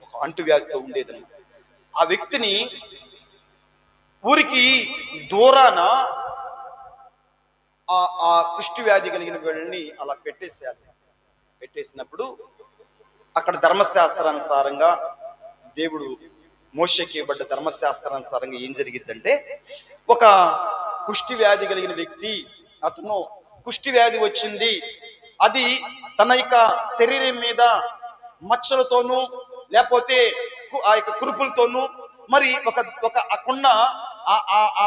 ఒక అంటువ్యాధితో ఉండేదని, ఆ వ్యక్తిని ఊరికి దూరాన ఆ కుష్టి వ్యాధి కలిగిన వీళ్ళని అలా పెట్టేసినప్పుడు అక్కడ ధర్మశాస్త్రానుసారంగా, దేవుడు మోషేకి ఇవ్వబడ్డ ధర్మశాస్త్రానుసారంగా ఏం జరిగిద్దంటే, ఒక కుష్టి వ్యాధి కలిగిన వ్యక్తి, అతను కుష్టి వ్యాధి వచ్చింది, అది తన యొక్క శరీరం మీద మచ్చలతోనూ లేకపోతే ఆ యొక్క కురుపులతోనూ, మరి ఒక అక్కడ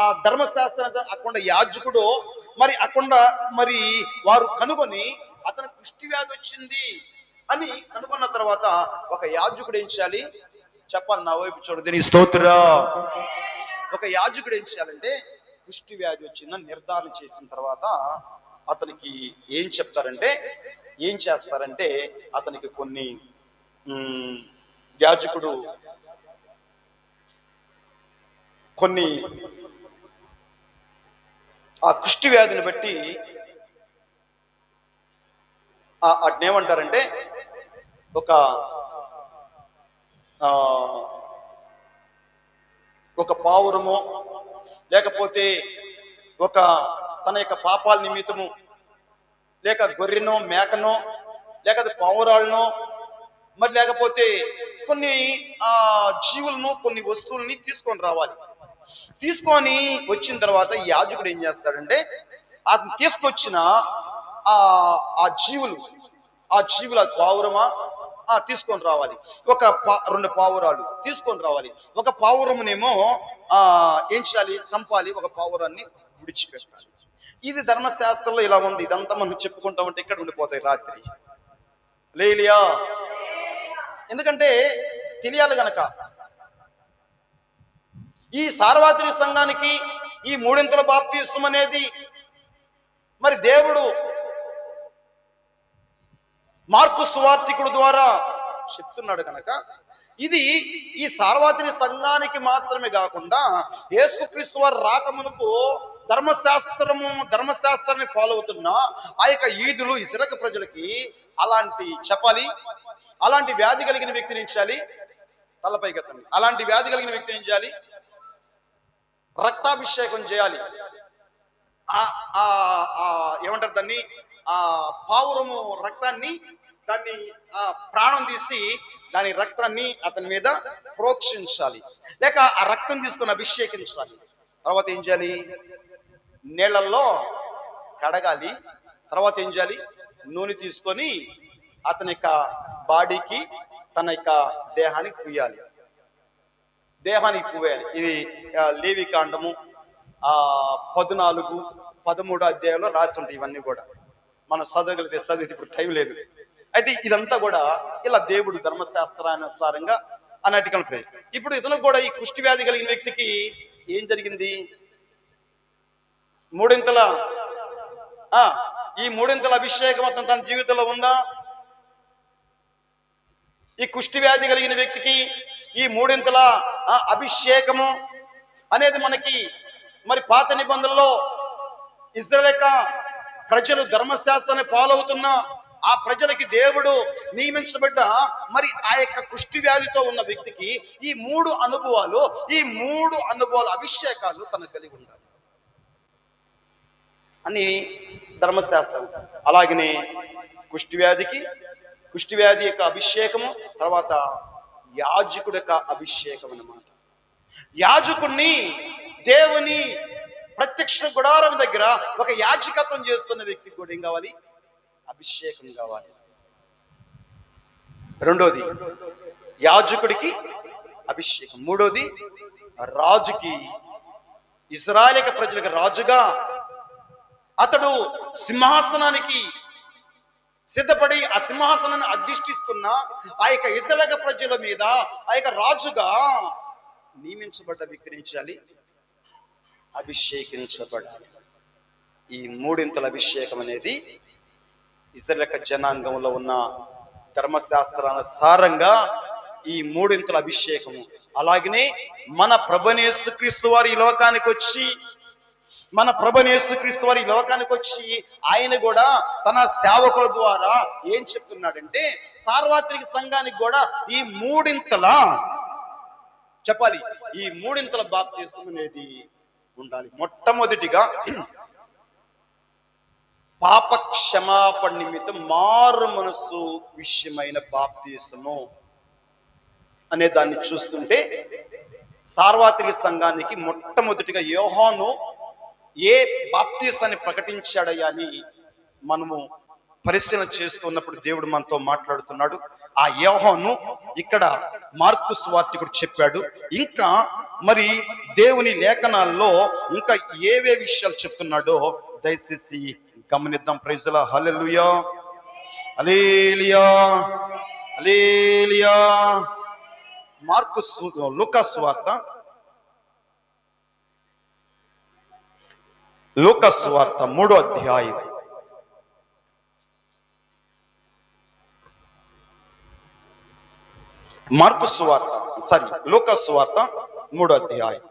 ఆ ధర్మశాస్త్ర అక్కడ యాజకుడు మరి వారు కనుగొని అతను కుష్టి వ్యాధి వచ్చింది అని కనుగొన్న తర్వాత ఒక యాజకుడు ఏం చేయాలి చెప్పాలి? నా వైపు చూడదు, నీ స్తోత్రం. ఒక యాజకుడు ఏం చేయాలంటే కుష్టి వ్యాధి వచ్చిందని నిర్ధారణ చేసిన తర్వాత అతనికి ఏం చెప్తారంటే, ఏం చేస్తారంటే అతనికి కొన్ని యాజకుడు కొన్ని ఆ కుష్టి వ్యాధిని బట్టి అట్నేమంటారంటే ఒక ఒక పావురమో లేకపోతే ఒక తన యొక్క పాపాల నిమిత్తము లేక గొర్రెనో మేకనో లేక పావురాలనో మరి లేకపోతే కొన్ని జీవులను కొన్ని వస్తువుల్ని తీసుకొని రావాలి. తీసుకొని వచ్చిన తర్వాత యాజకుడు ఏం చేస్తాడంటే అతను తీసుకొచ్చిన ఆ జీవులు పావురమా తీసుకొని రావాలి. ఒక 2 పావురాలు తీసుకొని రావాలి. ఒక పావురమునేమో ఏం చేయాలి, సంపాలి, ఒక పావురాన్ని విడిచిపెట్టాలి. ఇది ధర్మశాస్త్రంలో ఇలా ఉంది. ఇదంతా మనం చెప్పుకుంటామంటే ఇక్కడ ఉండిపోతాయి రాత్రి. లేలియా, ఎందుకంటే తెలియాలి గనక. ఈ సార్వత్రిక సంఘానికి ఈ 3 బాప్తిస్మం అనేది మరి దేవుడు మార్కు సువార్తికుడు ద్వారా చెప్తున్నాడు కనుక ఇది ఈ సార్వత్రిక సంఘానికి మాత్రమే కాకుండా యేసుక్రీస్తు వారు రాకమునుపు ధర్మశాస్త్రాన్ని ఫాలో అవుతున్న ఆ యొక్క ఈదులు ఇస్రాయేలు ప్రజలకి అలాంటి చెప్పాలి. అలాంటి వ్యాధి కలిగిన వ్యక్తిని ఇచ్చాలి, తలపైకెత్తండి. అలాంటి వ్యాధి కలిగిన వ్యక్తిని ఇచ్చాలి, రక్తాభిషేకం చేయాలి. ఏమంటారు దాన్ని, ఆ పావురము రక్తాన్ని, దాన్ని ప్రాణం తీసి దాని రక్తాన్ని అతని మీద ప్రోక్షించాలి, లేక ఆ రక్తం తీసుకొని అభిషేకించాలి. తర్వాత ఏం చేయాలి, నీళ్ళల్లో కడగాలి. తర్వాత ఏం చేయాలి, నూనె తీసుకొని అతని యొక్క బాడీకి తన యొక్క దేహానికి పూయాలి. ఇది లేవి కాండము 14, 13 అధ్యాయంలో రాసి ఉంటాయి. ఇవన్నీ కూడా మనం చదివితే ఇప్పుడు టైం లేదు. అయితే ఇదంతా కూడా ఇలా దేవుడు ధర్మశాస్త్రానుసారంగా అన్నట్టుగా ఉంటాయి. ఇప్పుడు ఇతను కూడా ఈ కుష్టి వ్యాధి కలిగిన వ్యక్తికి ఏం జరిగింది, ఈ మూడింతల అభిషేకం అతను తన జీవితంలో ఉందా? ఈ కుష్టి వ్యాధి కలిగిన వ్యక్తికి ఈ 3 అభిషేకము అనేది మనకి మరి పాత నిబంధనలో ఇశ్రాయేలు ప్రజలు ధర్మశాస్త్రాన్ని ఫాలో అవుతున్న ఆ ప్రజలకి దేవుడు నియమించబడ్డ మరి ఆ యొక్క కుష్టి వ్యాధితో ఉన్న వ్యక్తికి ఈ 3 అనుభవాలు అభిషేకాలు తనకు కలిగి ఉండాలి అని ధర్మశాస్త్రం. అలాగనే కుష్టి వ్యాధి యొక్క అభిషేకము, తర్వాత యాజకుడి యొక్క అభిషేకం అన్నమాట. యాజకుడిని దేవుని ప్రత్యక్ష గుడారం దగ్గర ఒక యాజకత్వం చేస్తున్న వ్యక్తికి కూడా ఏం కావాలి, అభిషేకం కావాలి. రెండోది యాజకుడికి అభిషేకం. మూడోది రాజుకి, ఇశ్రాయేలు ప్రజలకు రాజుగా అతడు సింహాసనానికి సిద్ధపడి ఆ సింహాసనాన్ని అధిష్ఠిస్తున్న ఆ యొక్క ఇశ్రాయేలు ప్రజల మీద ఆ యొక్క రాజుగా నియమించబడ్డ వ్యక్తిని అభిషేకించబడాలి. ఈ 3 అభిషేకం అనేది ఇశ్రాయేలు జనాంగంలో ఉన్న ధర్మశాస్త్రానుసారంగా ఈ 3 అభిషేకము. అలాగనే మన ప్రభువైన యేసుక్రీస్తు వారి ఈ లోకానికి వచ్చి ఆయన కూడా తన సేవకుల ద్వారా ఏం చెప్తున్నాడంటే సార్వత్రిక సంఘానికి కూడా ఈ 3 చెప్పాలి, ఈ 3 బాప్తిస్మం అనేది ఉండాలి. మొట్టమొదటిగా పాప క్షమాపణ నిమిత్తం మారు మనసు విషయమైన బాప్తిస్మము అనే దాన్ని చూస్తుంటే సార్వత్రిక సంఘానికి మొట్టమొదటిగా యోహాను ఏ బాప్తిస్మాన్ని ప్రకటించాడయ్యా అని మనము పరిశీలన చేస్తున్నప్పుడు దేవుడు మనతో మాట్లాడుతున్నాడు. ఆ యోహాను ఇక్కడ మార్కు సువార్తికుడు చెప్పాడు. ఇంకా మరి దేవుని లేఖనాల్లో ఇంకా ఏవే విషయాలు చెప్తున్నాడో దయచేసి గమనిద్దాం. ప్రైజ్ లా, హల్లెలూయా, హల్లెలూయా, హల్లెలూయా. లూకా సువార్త 3వ అధ్యాయం మార్కు సువార్త, లూకా సువార్త 3వ అధ్యాయం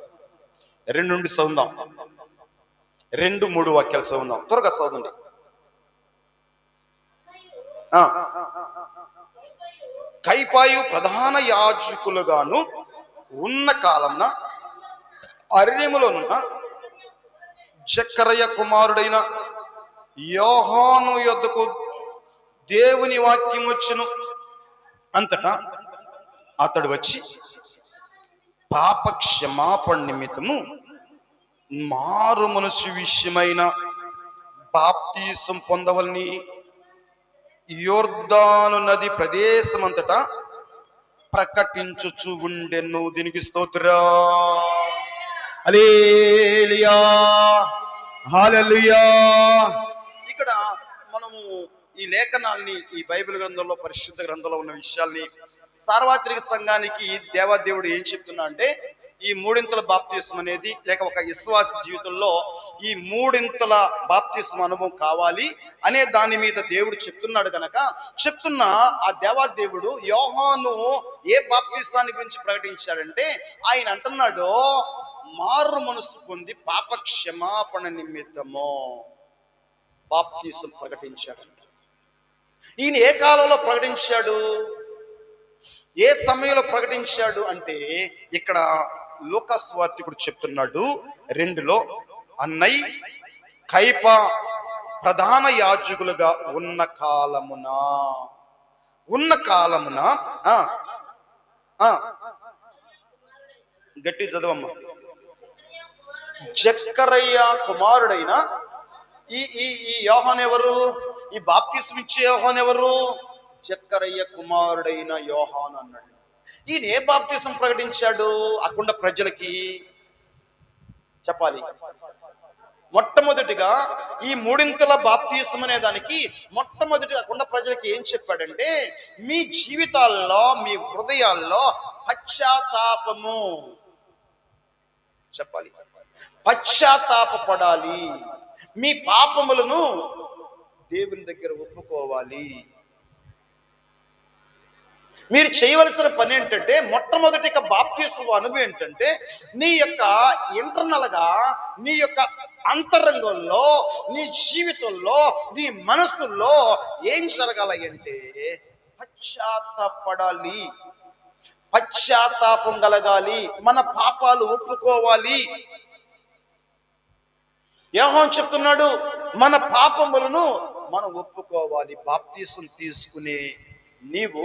2 నుండి చదువుదాం. 2-3 వాక్యాలు చదువుదాం, త్వరగా చదవండి. కైపాయు ప్రధాన యాజకులుగాను ఉన్న కాలంన అరణ్యములోనున్న జక్కరయ్య కుమారుడైన యోహాను యొద్దకు దేవుని వాక్యం వచ్చును. అంతటా అతడు వచ్చి పాప క్షమాపణ నిమిత్తము మారు మనసు విషయమైన బాప్తీసం పొందవలని యోర్దాను నది ప్రదేశమంతటా ప్రకటించుచు ఉండెను. దీనికి స్తోత్రం. హల్లెలూయా, హల్లెలూయా. ఇక్కడ మనము ఈ లేఖనాల్ని, ఈ బైబిల్ గ్రంథంలో, పరిశుద్ధ గ్రంథంలో ఉన్న విషయాల్ని సార్వత్రిక సంఘానికి దేవాదేవుడు ఏం చెప్తున్నా అంటే, ఈ మూడింతల బాప్తిస్మం అనేది, లేక ఒక విశ్వాస జీవితంలో ఈ మూడింతల బాప్తిస్మం అనుభవం కావాలి అనే దాని మీద దేవుడు చెప్తున్నాడు కనుక, చెప్తున్న ఆ దేవాదేవుడు యోహాను ఏ బాప్తిస్మాన్ని గురించి ప్రకటించాడంటే, ఆయన అంటున్నాడు, మారు మనసు పొంది పాప క్షమాపణ నిమిత్తము బాప్తిస్మం ప్రకటించాడు. ఈయన ఏ కాలంలో ప్రకటించాడు, ఏ సమయంలో ప్రకటించాడు అంటే, ఇక్కడ లూకా సువార్తికుడు చెప్తున్నాడు 2లో, అన్నయ్య కైప ప్రధాన యాజకులుగా ఉన్న కాలమున గట్టి చదవమ్మ. జక్కరయ్య కుమారుడైన ఈ యోహాను ఎవరు? ఈ బాప్తిస్మం ఇచ్చే యోహాను ఎవరు? జక్కరయ్య కుమారుడైన యోహాను అన్నాడు. ఈయన ఏ బాప్తిస్మం ప్రకటించాడు అక్కడ ప్రజలకి? చెప్పాలి. మొట్టమొదటిగా ఈ మూడింతల బాప్తిస్మం అనే దానికి మొట్టమొదటిగా అక్కడ ప్రజలకి ఏం చెప్పాడంటే, మీ జీవితాల్లో, మీ హృదయాల్లో పశ్చాత్తాపము, చెప్పాలి, పశ్చాత్తాపపడాలి, మీ పాపములను దేవుని దగ్గర ఒప్పుకోవాలి. మీరు చేయవలసిన పని ఏంటంటే, మొట్టమొదటిగా బాప్తిస్మం అనుభవం ఏంటంటే, నీ యొక్క ఇంటర్నల్ గా, నీ యొక్క అంతరంగంలో, నీ జీవితంలో, నీ మనసులో ఏం జరగాలి అంటే పశ్చాత్తాపడాలి, పశ్చాత్తాపం కలగాలి, మన పాపాలు ఒప్పుకోవాలి. యోహాను చెప్తున్నాడు, మన పాపములను మనం ఒప్పుకోవాలి. బాప్తిస్మం తీసుకునే నీవు,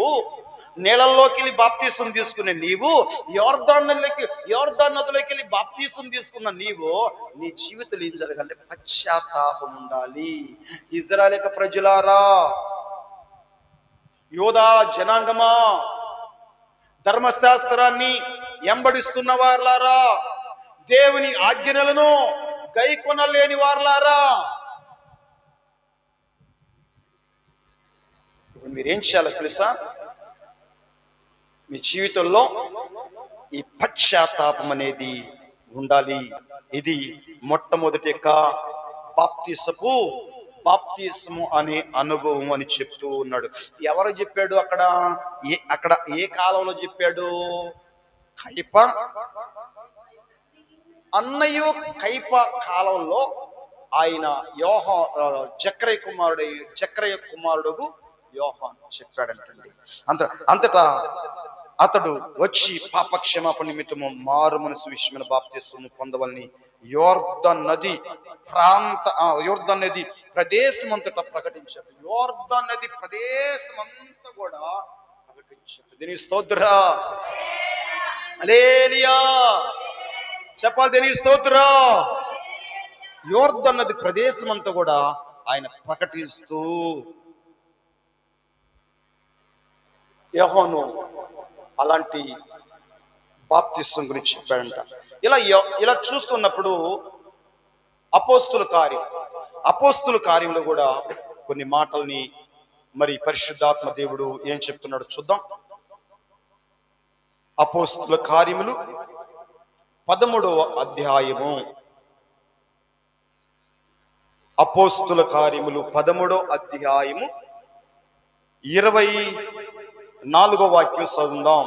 నీళ్ళల్లోకి వెళ్ళి బాప్తిస్మం తీసుకునే నీవు, యోర్దాను నదిలోకి వెళ్ళి బాప్తిస్మం తీసుకున్న నీవు, నీ జీవితంలో ఏం జరగాలంటే పశ్చాత్తాపం ఉండాలి. ఇశ్రాయేలు ప్రజలారా, యోధా జనాంగమా, ధర్మశాస్త్రాన్ని ఎంబడిస్తున్న వారులారా, దేవుని ఆజ్ఞలను గైకొనలేని వారులారా, మీరేం చేయాలో తెలుసా? మీ జీవితంలో ఈ పశ్చాత్తాపం అనేది ఉండాలి. ఇది మొట్టమొదటి బాప్తిస్మం అనే అనుభవం అని చెప్తూ ఉన్నాడు. ఎవరు చెప్పాడు? అక్కడ ఏ కాలంలో చెప్పాడు? కైప అన్నయ్య కైప కాలంలో ఆయన జక్కరయ్య కుమారుడు యోహాను చెప్పాడంటండి. అంతటా అతడు వచ్చి పాప క్షమాపణ నిమిత్తము మారు మనసు విషయమైన బాప్తిస్మం పొందవలని యోర్దాను నది ప్రదేశం అంతటా ప్రకటించాడు. యోర్దాను నది ప్రదేశం అంతా కూడా ప్రకటించాడు. దీని స్తోత్రం. హల్లెలూయా, చెప్పాలి. దీని స్తోత్రం. యోర్దాను నది ప్రదేశం అంతా కూడా ఆయన ప్రకటిస్తూ యోహాను అలాంటి బాప్తిస్మం గురించి చెప్పాడంట. ఇలా చూస్తున్నప్పుడు అపోస్తుల కార్యంలో కూడా కొన్ని మాటల్ని మరి పరిశుద్ధాత్మ దేవుడు ఏం చెప్తున్నాడు చూద్దాం. అపోస్తుల కార్యములు 13వ అధ్యాయము, అపోస్తుల కార్యములు 13వ అధ్యాయము 24వ వాక్యం చదువుదాం.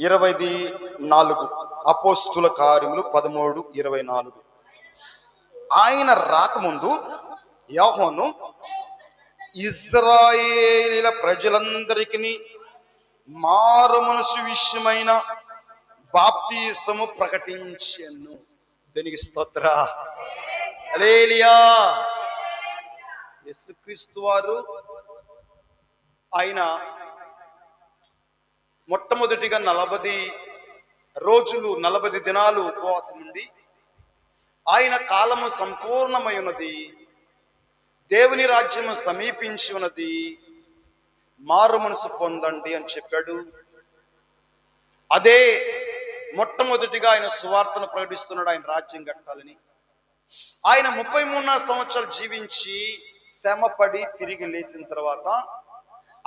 24. అపోస్తుల కార్యములు 13:24. ఆయన రాకముందు యోహాను ఇశ్రాయేలీల ప్రజలందరికీ మారు మనసు విషయమైన బాప్తిసము ప్రకటించెను. దీనికి స్తోత్ర. హల్లెలూయా. యేసుక్రీస్తు వారు ఆయన మొట్టమొదటిగా 40 రోజులు 40 దినాలు ఉపవాసం ఉండి ఆయన కాలము సంపూర్ణమై ఉన్నది, దేవుని రాజ్యము సమీపించి ఉన్నది, మారు మనసు పొందండి అని చెప్పాడు. అదే మొట్టమొదటిగా ఆయన సువార్తను ప్రకటిస్తున్నాడు, ఆయన రాజ్యం కట్టాలని. ఆయన 33 సంవత్సరాలు జీవించి శ్రమపడి తిరిగి లేచిన తర్వాత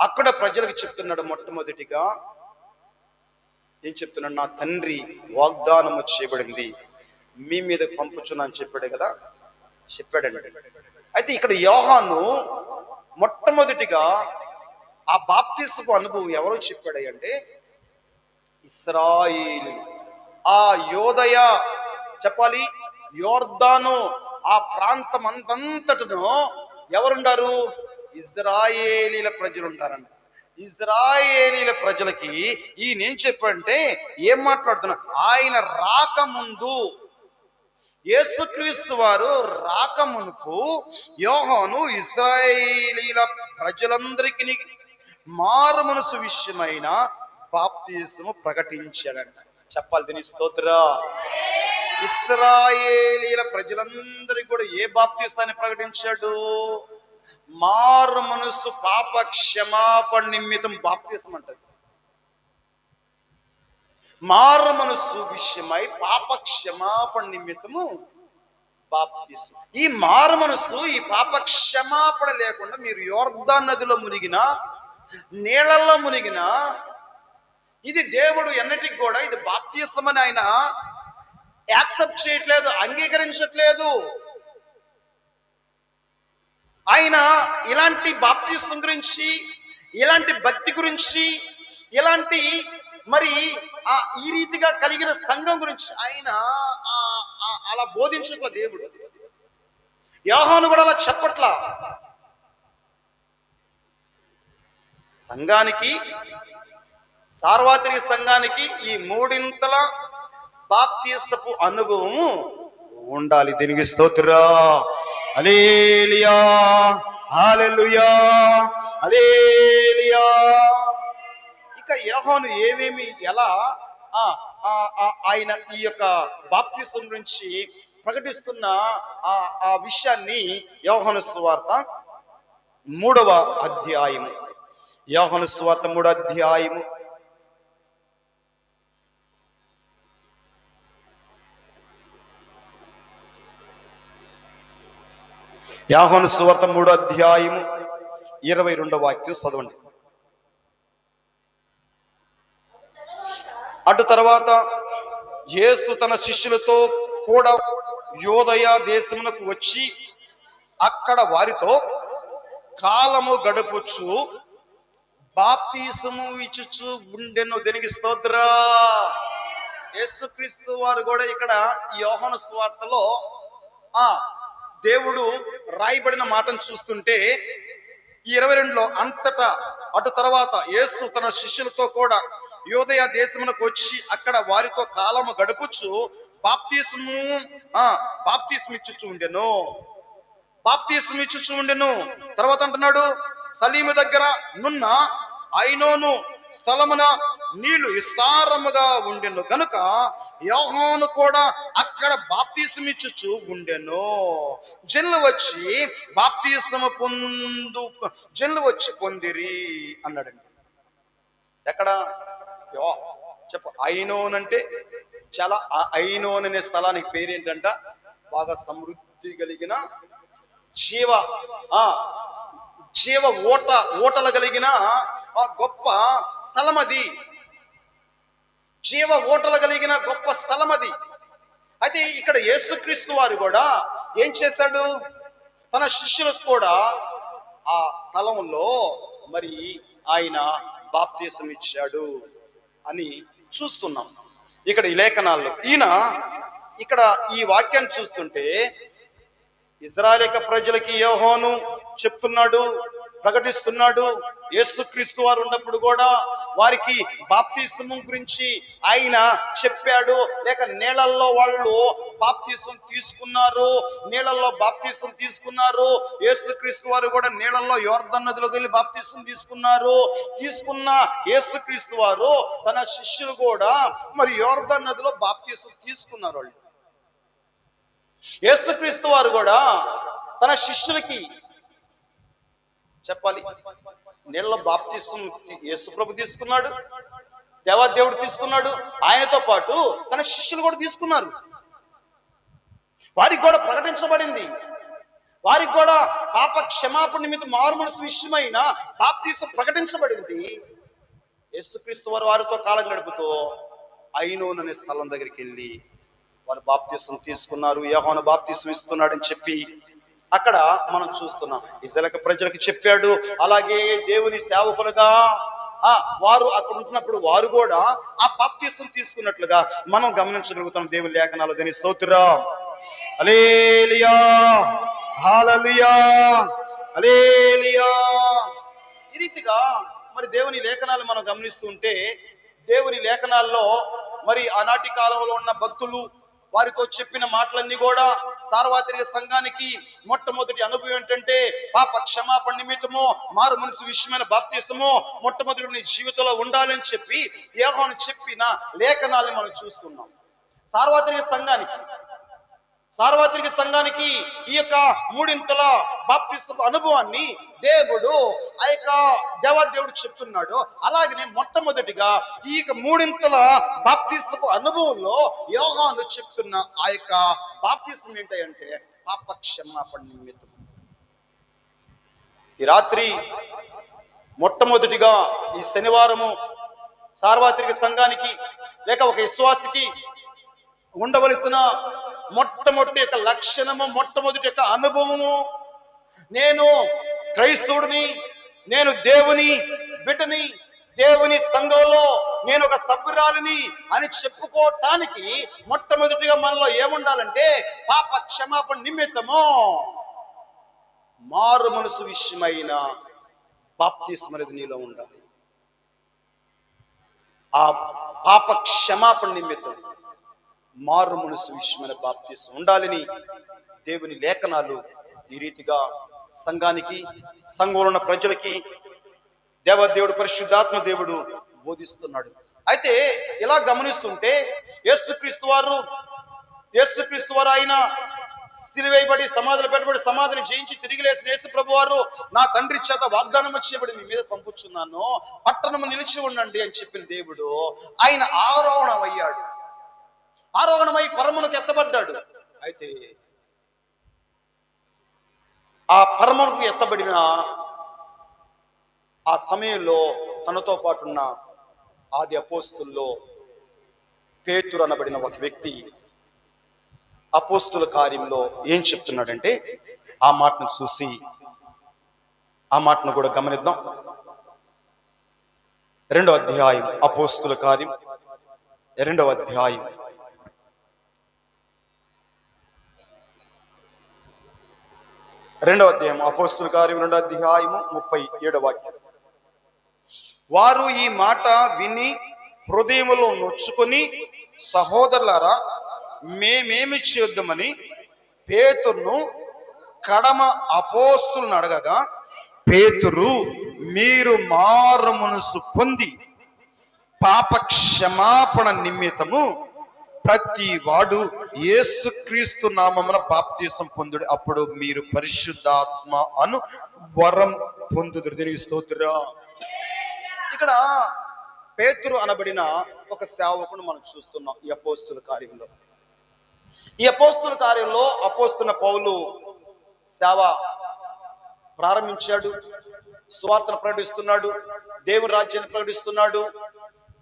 అక్కడ ప్రజలకు చెప్తున్నాడు. మొట్టమొదటిగా ఏం చెప్తున్నాడు? నా తండ్రి వాగ్దానము చేయబడింది, మీ మీద పంపుచున్నా అని చెప్పాడు కదా, చెప్పాడండి. అయితే ఇక్కడ యోహాను మొట్టమొదటిగా ఆ బాప్తిసపు అనుభవం ఎవరో చెప్పాడంటే ఇశ్రాయేలు. ఆ యోదయ చెప్పాలి, యోర్దాను ఆ ప్రాంతం అంతటను ఎవరుండారు? ఇశ్రాయేలీల ప్రజలు ఉంటారంట. ఇశ్రాయేలీల ప్రజలకి ఈయనేం చెప్పాడంటే, ఏం మాట్లాడుతున్నా, ఆయన రాకముందు, యేసుక్రీస్తు వారు రాకమునుపు యోహాను ఇశ్రాయేలీల ప్రజలందరికీ మారు మనసు విషయమైన బాప్తిసము ప్రకటించాడంట. చెప్పాలి దీని స్తోత్ర. ఇశ్రాయేలీల ప్రజలందరికీ కూడా ఏ బాప్తిసాన్ని ప్రకటించాడు? మారు మనసు పాప క్షమాపణ నిమిత్తం బాప్తిసం అంటది. మారు మనసు విషయమై పాప క్షమాపణ నిమిత్తము బాప్తిసం. ఈ మారు మనసు, ఈ పాప క్షమాపణ లేకుండా మీరు యోర్దాను నదిలో మునిగినా, నీళ్లలో మునిగినా, ఇది దేవుడు ఎన్నటికి కూడా ఇది బాప్తిసం అని ఆయన యాక్సెప్ట్ చేయట్లేదు, అంగీకరించట్లేదు. ఆయన ఇలాంటి బాప్తిసం గురించి, ఇలాంటి భక్తి గురించి, ఇలాంటి మరి ఈ రీతిగా కలిగిన సంఘం గురించి ఆయన అలా బోధించట్ల దేవుడు. యోహాను కూడా అలా చెప్పట్లా. సంఘానికి, సార్వత్రిక సంఘానికి ఈ మూడింతల బాప్తిసపు అనుభవము ఉండాలి. దీనికి స్తోత్రం. హల్లెలూయా, హల్లెలూయా, హల్లెలూయా. ఇక యోహాను ఏమేమి ఎలా ఆయన ఈ యొక్క బాప్తిసం గురించి ప్రకటిస్తున్న ఆ విషయాన్ని యోహాను సువార్త 3వ అధ్యాయము, యోహాను సువార్త 3వ అధ్యాయము 22వ వాక్యం చదవండి. అటు తర్వాత యేసు తన శిష్యులతో కూడా యోదయ దేశమునకు వచ్చి అక్కడ వారితో కాలము గడుపుచు బాప్తిసము ఇచ్చుచు ఉండెను. దేనికి స్తోత్ర. యేసుక్రీస్తు వారు కూడా ఇక్కడ యోహాను సువార్తలో దేవుడు రాయబడిన మాటను చూస్తుంటే 22లో అంతటా అటు తర్వాత యేసు తన శిష్యులతో కూడా యోదయ దేశమునకు వచ్చి అక్కడ వారితో కాలము గడుపుచు బాప్తిసము ఇచ్చుచు ఉండెను. బాప్తిసము ఇచ్చుచు ఉండెను. తర్వాత అంటున్నాడు, సలీము దగ్గర నున్న ఐనోను స్థలమున నీళ్లు విస్తారముగా ఉండెను గనుక యోహాను కూడా అక్కడ బాప్తిసము ఇచ్చుచు ఉండెను. జనులు వచ్చి పొందిరి అన్నాడండి. ఎక్కడ చెప్ప ఐనోన్ అంటే చాలా, ఐనోన్ అనే స్థలానికి పేరేంటంట, బాగా సమృద్ధి కలిగిన జీవ ఓటలు కలిగిన గొప్ప స్థలం అది. జీవ ఓటలు కలిగిన గొప్ప స్థలం అది. అయితే ఇక్కడ యేసుక్రీస్తు వారు కూడా ఏం చేశాడు? తన శిష్యులకు కూడా ఆ స్థలంలో మరి ఆయన బాప్తిసం ఇచ్చాడు అని చూస్తున్నాం. ఇక్కడ ఈ లేఖనాల్లో ఈయన ఇక్కడ ఈ వాక్యాన్ని చూస్తుంటే ఇశ్రాయేలు ప్రజలకి యోహాను చెప్తున్నాడు, ప్రకటిస్తున్నాడు. యేసుక్రీస్తు వారు ఉన్నప్పుడు కూడా వారికి బాప్తిస్మం గురించి ఆయన చెప్పాడు. లేక నీళ్ళల్లో వాళ్ళు బాప్తిస్మం తీసుకున్నారు, నీళ్ళల్లో బాప్తిస్మం తీసుకున్నారు. యేసుక్రీస్తు వారు కూడా నీళ్ళల్లో యోర్దాను నదిలోకి వెళ్ళి బాప్తిస్మం తీసుకున్న యేసుక్రీస్తు వారు తన శిష్యులు కూడా మరి యోర్దాను నదిలో బాప్తిస్మం తీసుకున్నారు. వాళ్ళు యేసుక్రీస్తు వారు కూడా తన శిష్యులకి చెప్పాలి, నీళ్ళ బాప్తిస్మం యేసుప్రభు తీసుకున్నాడు, దేవాదేవుడు తీసుకున్నాడు, ఆయనతో పాటు తన శిష్యులు కూడా తీసుకున్నారు. వారికి కూడా ప్రకటించబడింది, వారికి కూడా పాప క్షమాపణ నిమిత్తం మారుమనసు విషయమైన బాప్తిస్మం ప్రకటించబడింది. యేసుక్రీస్తు వారు వారితో కాలం గడుపుతూ ఐనోను అనే స్థలం దగ్గరికి వెళ్ళి వారు బాప్తిస్మం తీసుకున్నారు. యోహాను బాప్తిస్మం ఇస్తున్నాడని చెప్పి అక్కడ మనం చూస్తున్నాం. ఇశ్రాయేలు ప్రజలకు చెప్పాడు. అలాగే దేవుని సేవకులుగా వారు అక్కడ ఉంటున్నప్పుడు వారు కూడా ఆ బాప్తిస్మం తీసుకున్నట్లుగా మనం గమనించగలుగుతాం. దేవుని లేఖనాలు దేని స్తోత్రం, హల్లెలూయా, హల్లెలూయా, హల్లెలూయా. ఈ రీతిగా మరి దేవుని లేఖనాలు మనం గమనిస్తుంటే దేవుని లేఖనాల్లో మరి ఆనాటి కాలంలో ఉన్న భక్తులు వారితో చెప్పిన మాటలన్నీ కూడా సార్వత్రిక సంఘానికి మొట్టమొదటి అనుభవం ఏంటంటే పాప క్షమాపణ నిమిత్తము మారు మనసు విషయమైన బాప్తిస్మము మొట్టమొదటి నీ జీవితంలో ఉండాలని చెప్పి యోహాను చెప్పిన లేఖనాలను మనం చూస్తున్నాం. సార్వత్రిక సంఘానికి ఈ యొక్క మూడింతల బాప్తిస్మపు అనుభవాన్ని దేవుడు ఆ యొక్క దేవాదేవుడు చెప్తున్నాడు. అలాగనే మొట్టమొదటిగా ఈ యొక్క మూడింతల బాప్తిస్మపు అనుభవంలో యోహాను చెప్తున్న ఆ యొక్క బాప్తిస్మం ఏంటంటే పాప క్షమాపణ నిమిత్తం. ఈ రాత్రి మొట్టమొదటిగా ఈ శనివారము సార్వత్రిక సంఘానికి లేక ఒక విశ్వాసికి ఉండవలసిన మొట్టమొదటి యొక్క లక్షణము, మొట్టమొదటి యొక్క అనుభవము, నేను క్రైస్తవుడిని, నేను దేవుని బిడ్డని, దేవుని సంఘంలో నేను ఒక సభ్యురాలిని అని చెప్పుకోవటానికి మొట్టమొదటిగా మనలో ఏముండాలంటే పాప క్షమాపణ నిమిత్తము మారు మనసు విషయమైన బాప్తిస్మం అనేది నీలో ఉండాలి. ఆ పాప క్షమాపణ నిమిత్తం మారు మనసు విషయమైన బాప్తిస్మం ఉండాలని దేవుని లేఖనాలు ఈ రీతిగా సంఘానికి, సంఘంలో ఉన్న ప్రజలకి దేవదేవుడు పరిశుద్ధాత్మ దేవుడు బోధిస్తున్నాడు. అయితే ఇలా గమనిస్తుంటే యేసుక్రీస్తు వారు ఆయన సిలువేయబడి సమాధులు పెట్టబడి సమాధిని జయించి తిరిగి లేచిన యేసు ప్రభు వారు నా తండ్రి చేత వాగ్దానం చేయబడి మీ మీద పంపుచున్నాను, పట్టణము నిలిచి ఉండండి అని చెప్పిన దేవుడు ఆయన ఆరోహణమై పరమునకు ఎత్తబడ్డాడు. అయితే ఆ పరమునకు ఎత్తబడిన ఆ సమయంలో తనతో పాటున్న ఆది అపోస్తుల్లో పేతురు అనబడిన ఒక వ్యక్తి అపోస్తుల కార్యంలో ఏం చెప్తున్నాడంటే ఆ మాటను చూసి ఆ మాటను కూడా గమనిద్దాం. 2వ అధ్యాయం అపోస్తుల కార్యం 2వ అధ్యాయం 2వ అధ్యాయం అపోస్తుల కార్యం 2వ అధ్యాయము 37వ వాక్యం. వారు ఈ మాట విని హృదయములో నొచ్చుకొని, సహోదరులారా మేమేమి చేద్దామని పేతురును కడమ అపోస్తులను అడగగా, పేతురు మీరు మారు మనసు పొంది పాప క్షమాపణ నిమిత్తము ప్రతి వాడు యేసుక్రీస్తు నామమున బాప్తిస్మం పొందుడు, అప్పుడు మీరు పరిశుద్ధాత్మ అను వరం పొందుదురు. దీనికి స్తోత్రం. ఇక్కడ పేతురు అనబడిన ఒక సేవకుడు మనం చూస్తున్నాం ఈ అపోస్తుల కార్యంలో. ఈ అపోస్తుల కార్యంలో అపోస్తున్న పౌలు సేవ ప్రారంభించాడు, సువార్తను ప్రకటిస్తున్నాడు, దేవుని రాజ్యాన్ని ప్రకటిస్తున్నాడు,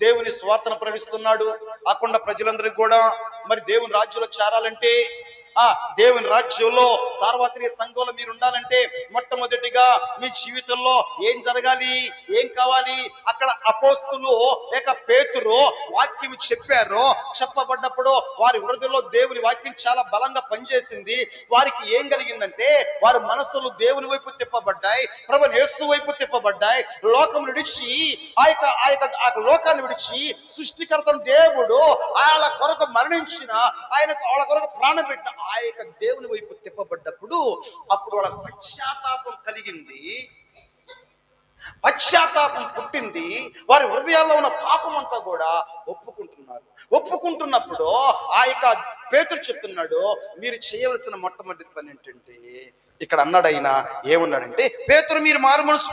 దేవుని స్వార్థను ప్రకటిస్తున్నాడు. అక్కడ ప్రజలందరికీ కూడా మరి దేవుని రాజ్యంలో చేరాలంటే దేవుని రాజ్యంలో సార్వత్రిక సంఘంలో మీరు ఉండాలంటే మొట్టమొదటిగా మీ జీవితంలో ఏం జరగాలి, ఏం కావాలి? అక్కడ అపోస్తులు లేక పేతురు వాక్యం చెప్పారు. చెప్పబడ్డప్పుడు వారి హృదయంలో దేవుని వాక్యం చాలా బలంగా పనిచేసింది. వారికి ఏం కలిగిందంటే వారి మనస్సులు దేవుని వైపు తిప్పబడ్డాయి, ప్రభువు యేసు వైపు తిప్పబడ్డాయి. లోకం విడిచి ఆ లోకాన్ని విడిచి సృష్టికర్తను దేవుడు వాళ్ళ కొరకు మరణించిన, వాళ్ళ కొరకు ప్రాణం పెట్టిన ఆ యొక్క దేవుని వైపు తిప్పబడ్డప్పుడు అప్పుడు వాళ్ళ పశ్చాత్తాపం కలిగింది, పశ్చాత్తాపం పుట్టింది. వారి హృదయాల్లో ఉన్న పాపం అంతా కూడా ఒప్పుకుంటున్నప్పుడు ఆ యొక్క పేతురు చెప్తున్నాడు, మీరు చేయవలసిన మొట్టమొదటి పని ఏంటంటే, ఇక్కడ అన్నాడైనా ఏమన్నాడంటే, పేతురు మీరు మారుమనసు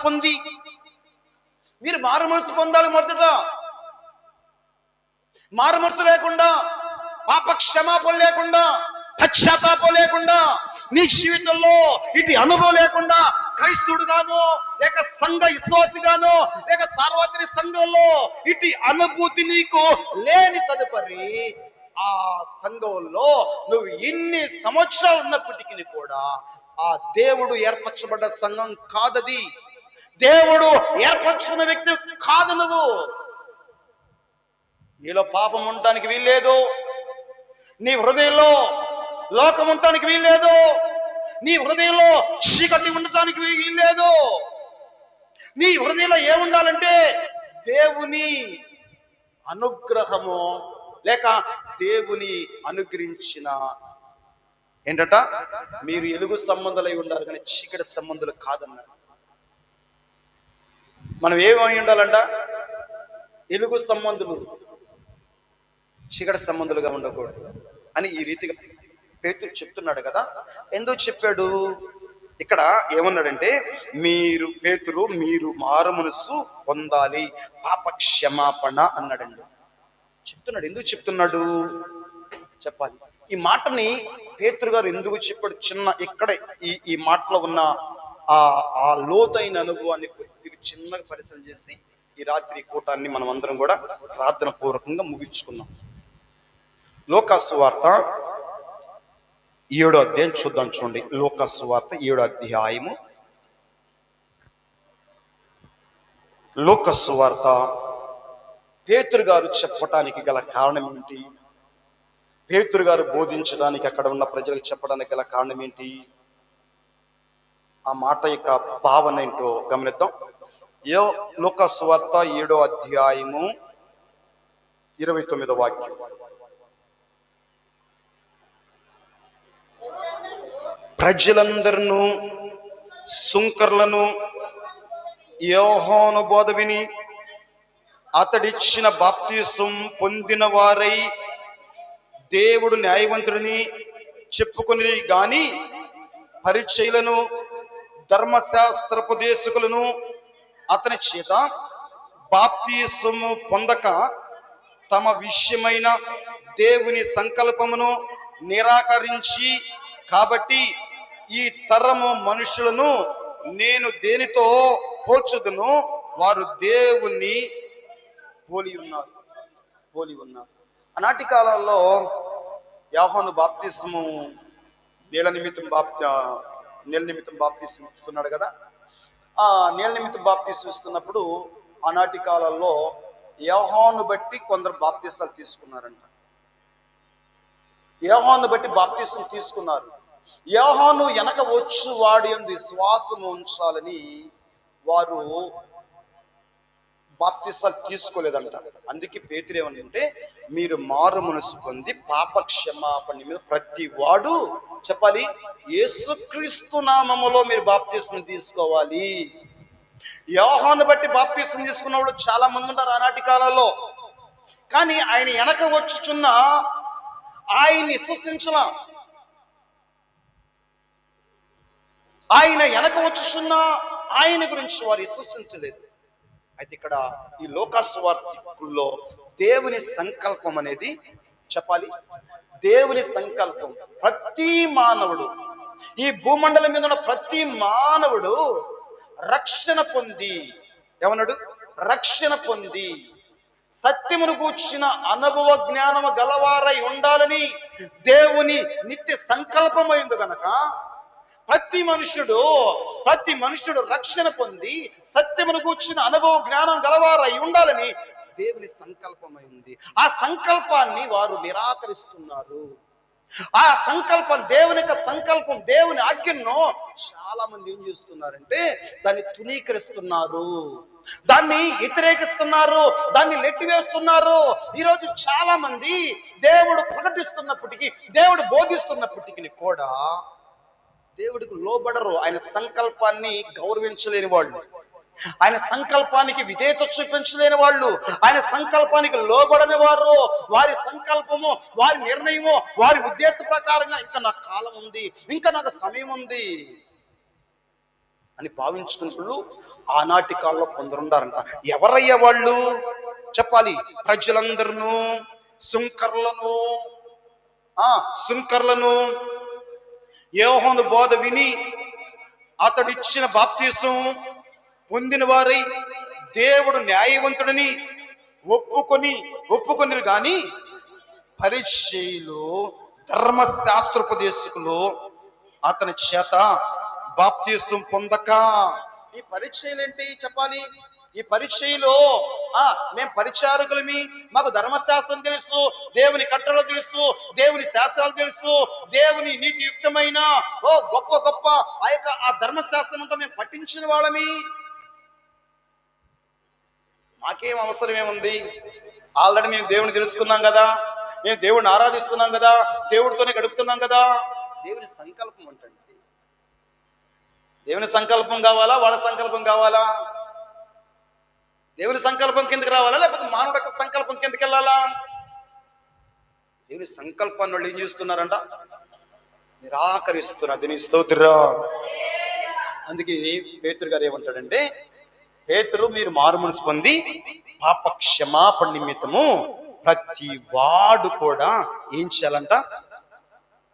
పొందాలి. మొదట మారుమనసు లేకుండా, పాప క్షమాపణ లేకుండా, పశ్చాత్తాపం లేకుండా, నీ జీవితంలో ఇటు అనుభవం లేకుండా, క్రైస్తవుడుగాను లేక సంఘ విశ్వాసిగాను లేక సార్వత్రిక సంఘంలో ఇటు అనుభూతి నీకు లేని తదుపరి ఆ సంఘంలో నువ్వు ఎన్ని సంవత్సరాలు ఉన్నప్పటికీ కూడా ఆ దేవుడు ఏర్పరచబడ్డ సంఘం కాదది. దేవుడు ఏర్పరచుకున్న వ్యక్తి కాదు. నువ్వు నీలో పాపం ఉండటానికి వీల్లేదు, నీ హృదయంలో లోకం ఉండటానికి వీల్లేదు, నీ హృదయంలో చీకటి ఉండటానికి వీల్లేదు. నీ హృదయంలో ఏముండాలంటే దేవుని అనుగ్రహము లేక దేవుని అనుగ్రహించిన ఏంటట, మీరు ఎలుగు సంబంధులై ఉండాలి కానీ చీకటి సంబంధులు కాదన్నాడు. మనం ఏమై ఉండాలంట? ఎలుగు సంబంధులు, చీకటి సంబంధులుగా ఉండకూడదు అని ఈ రీతిగా పేతురు చెప్తున్నాడు కదా. ఎందుకు చెప్పాడు? ఇక్కడ ఏమన్నాడంటే, మీరు మారు మనస్సు పొందాలి, పాప క్షమాపణ అన్నాడండి. చెప్తున్నాడు. ఎందుకు చెప్తున్నాడు చెప్పాలి. ఈ మాటని పేతురు గారు ఎందుకు చెప్పాడు? ఇక్కడ ఈ మాటలో ఉన్న ఆ లోతైన అనుభవాన్ని కొద్దిగా చిన్నగా పరిశీలన చేసి ఈ రాత్రి కూటాన్ని మనం అందరం కూడా ప్రార్థన పూర్వకంగా ముగించుకున్నాం. లూకా సువార్త 7వ అధ్యాయం చూద్దాం. చూడండి, లూకా సువార్త 7వ అధ్యాయము. లూకా సువార్త పేతురు గారు చెప్పటానికి గల కారణం ఏంటి? పేతురు గారు బోధించడానికి అక్కడ ఉన్న ప్రజలకు చెప్పడానికి గల కారణం ఏంటి? ఆ మాట యొక్క భావన ఏంటో గమనిద్దాం. లూకా సువార్త 7వ అధ్యాయము 29వ వాక్యం. ప్రజలందరూ సుంకర్లను యోహాను బోధ విని అతడిచ్చిన బాప్తిసం పొందిన వారై దేవుడు న్యాయవంతుడిని చెప్పుకొని గాని పరిచయులను ధర్మశాస్త్రోపదేశకులను అతని చేత బాప్తిసము పొందక తమ విషయమైన దేవుని సంకల్పమును నిరాకరించి, కాబట్టి ఈ తరము మనుషులను నేను దేనితో పోల్చుదును? వారు దేవుణ్ణి పోలి ఉన్నారు. ఆనాటి కాలంలో యోహాను బాప్తిస్ము నీళ్ళ నిమిత్తం బాప్తిస్ము ఇస్తున్నాడు కదా. ఆ నీళ్ళ నిమిత్తం బాప్తిస్ము ఇస్తున్నప్పుడు ఆనాటి కాలంలో యోహాను బట్టి కొందరు బాప్తిసాలు తీసుకున్నారంట. యోహాను బట్టి బాప్తిసం తీసుకున్నారు. యోహాను వెనక వచ్చు వాడి యందు విశ్వాసం ఉంచాలని వారు బాప్తిసాలు తీసుకోలేదంట. అందుకే పేతురు ఏమనంటే, మీరు మారు మనసు పొంది పాప క్షమాపణ మీద ప్రతి వాడు చెప్పాలి, యేసుక్రీస్తు నామములో మీరు బాప్తిసం తీసుకోవాలి. యోహాను బట్టి బాప్తిసం తీసుకున్న వాళ్ళు చాలా మంది ఉన్నారు ఆనాటి కాలంలో. కానీ ఆయన వెనక వచ్చుచున్న ఆయన్ని విశ్వసించలా. ఆయన వెనక వచ్చుచున్న ఆయన గురించి వారు విశ్వసించలేదు. అయితే ఇక్కడ ఈ లూకా సువార్తికుల్లో దేవుని సంకల్పం అనేది చెప్పాలి. దేవుని సంకల్పం ప్రతి మానవుడు, ఈ భూమండలం మీద ఉన్న ప్రతి మానవుడు రక్షణ పొంది, ఏమన్నాడు? రక్షణ పొంది సత్యమును గూర్చిన అనుభవ జ్ఞానము గలవారై ఉండాలని దేవుని నిత్య సంకల్పమైంది గనక ప్రతి మనుషుడు రక్షణ పొంది సత్యమును గూర్చిన అనుభవ జ్ఞానం గలవారై ఉండాలని దేవుని సంకల్పమైంది. ఆ సంకల్పాన్ని వారు నిరాకరిస్తున్నారు. ఆ సంకల్పం, దేవుని యొక్క సంకల్పం, దేవుని ఆజ్ఞను చాలా మంది ఏం చేస్తున్నారంటే దాన్ని తునీకరిస్తున్నారు, దాన్ని వ్యతిరేకిస్తున్నారు, దాన్ని నెట్టివేస్తున్నారు. ఈరోజు చాలా మంది దేవుడు ప్రకటిస్తున్నప్పటికీ, దేవుడు బోధిస్తున్నప్పటికీ కూడా దేవుడికి లోబడరు. ఆయన సంకల్పాన్ని గౌరవించలేని వాళ్ళు, ఆయన సంకల్పానికి విధేయత చూపించలేని వాళ్ళు, ఆయన సంకల్పానికి లోబడని వారు, వారి సంకల్పము, వారి నిర్ణయము, వారి ఉద్దేశ ప్రకారంగా ఇంకా నాకు కాలం ఉంది, ఇంకా నాకు సమయం ఉంది అని భావించుకుంటూ ఆనాటి కాలంలో కొందరుండారంట. ఎవరయ్యా వాళ్ళు చెప్పాలి? ప్రజలందరూ సుంకర్లను యోహాను బోధ విని అతడిచ్చిన బాప్తీసం పొందిన వారై దేవుడు న్యాయవంతుడని ఒప్పుకొనిరు గాని పరిచయులు, ధర్మశాస్త్రోపదేశకులు అతని చేత బాప్తీసం పొందక. ఈ పరిచయులు ఏంటి చెప్పాలి? ఈ పరిచయులు మేము పరిచారకులమి, మాకు ధర్మశాస్త్రం తెలుసు, దేవుని కట్టడలు తెలుసు, దేవుని శాస్త్రాలు తెలుసు, దేవుని నీతియుక్తమైన గొప్ప ఆ ధర్మశాస్త్రం అంతా మేము పఠించిన వాళ్ళమి, మాకేం అవసరం ఏముంది? ఆల్రెడీ మేము దేవుని తెలుసుకున్నాం కదా, మేము దేవుడిని ఆరాధిస్తున్నాం కదా, దేవుడితోనే గడుపుతున్నాం కదా. దేవుని సంకల్పం అంటే దేవుని సంకల్పం కావాలా, వాళ్ళ సంకల్పం కావాలా? దేవుని సంకల్పం కిందకి రావాలా, లేకపోతే మానవుడి యొక్క సంకల్పం కిందకి వెళ్ళాలా? దేవుని సంకల్పాన్ని వాళ్ళు ఏం చేస్తున్నారంట? నిరాకరిస్తున్నారు. దీని స్తోత్రం. అందుకే పేతురు గారు ఏమంటాడంటే, పేతురు మీరు మారు మనసు పొంది పాప క్షమాపణ నిమిత్తము ప్రతి వాడు కూడా ఏం చేయాలంట?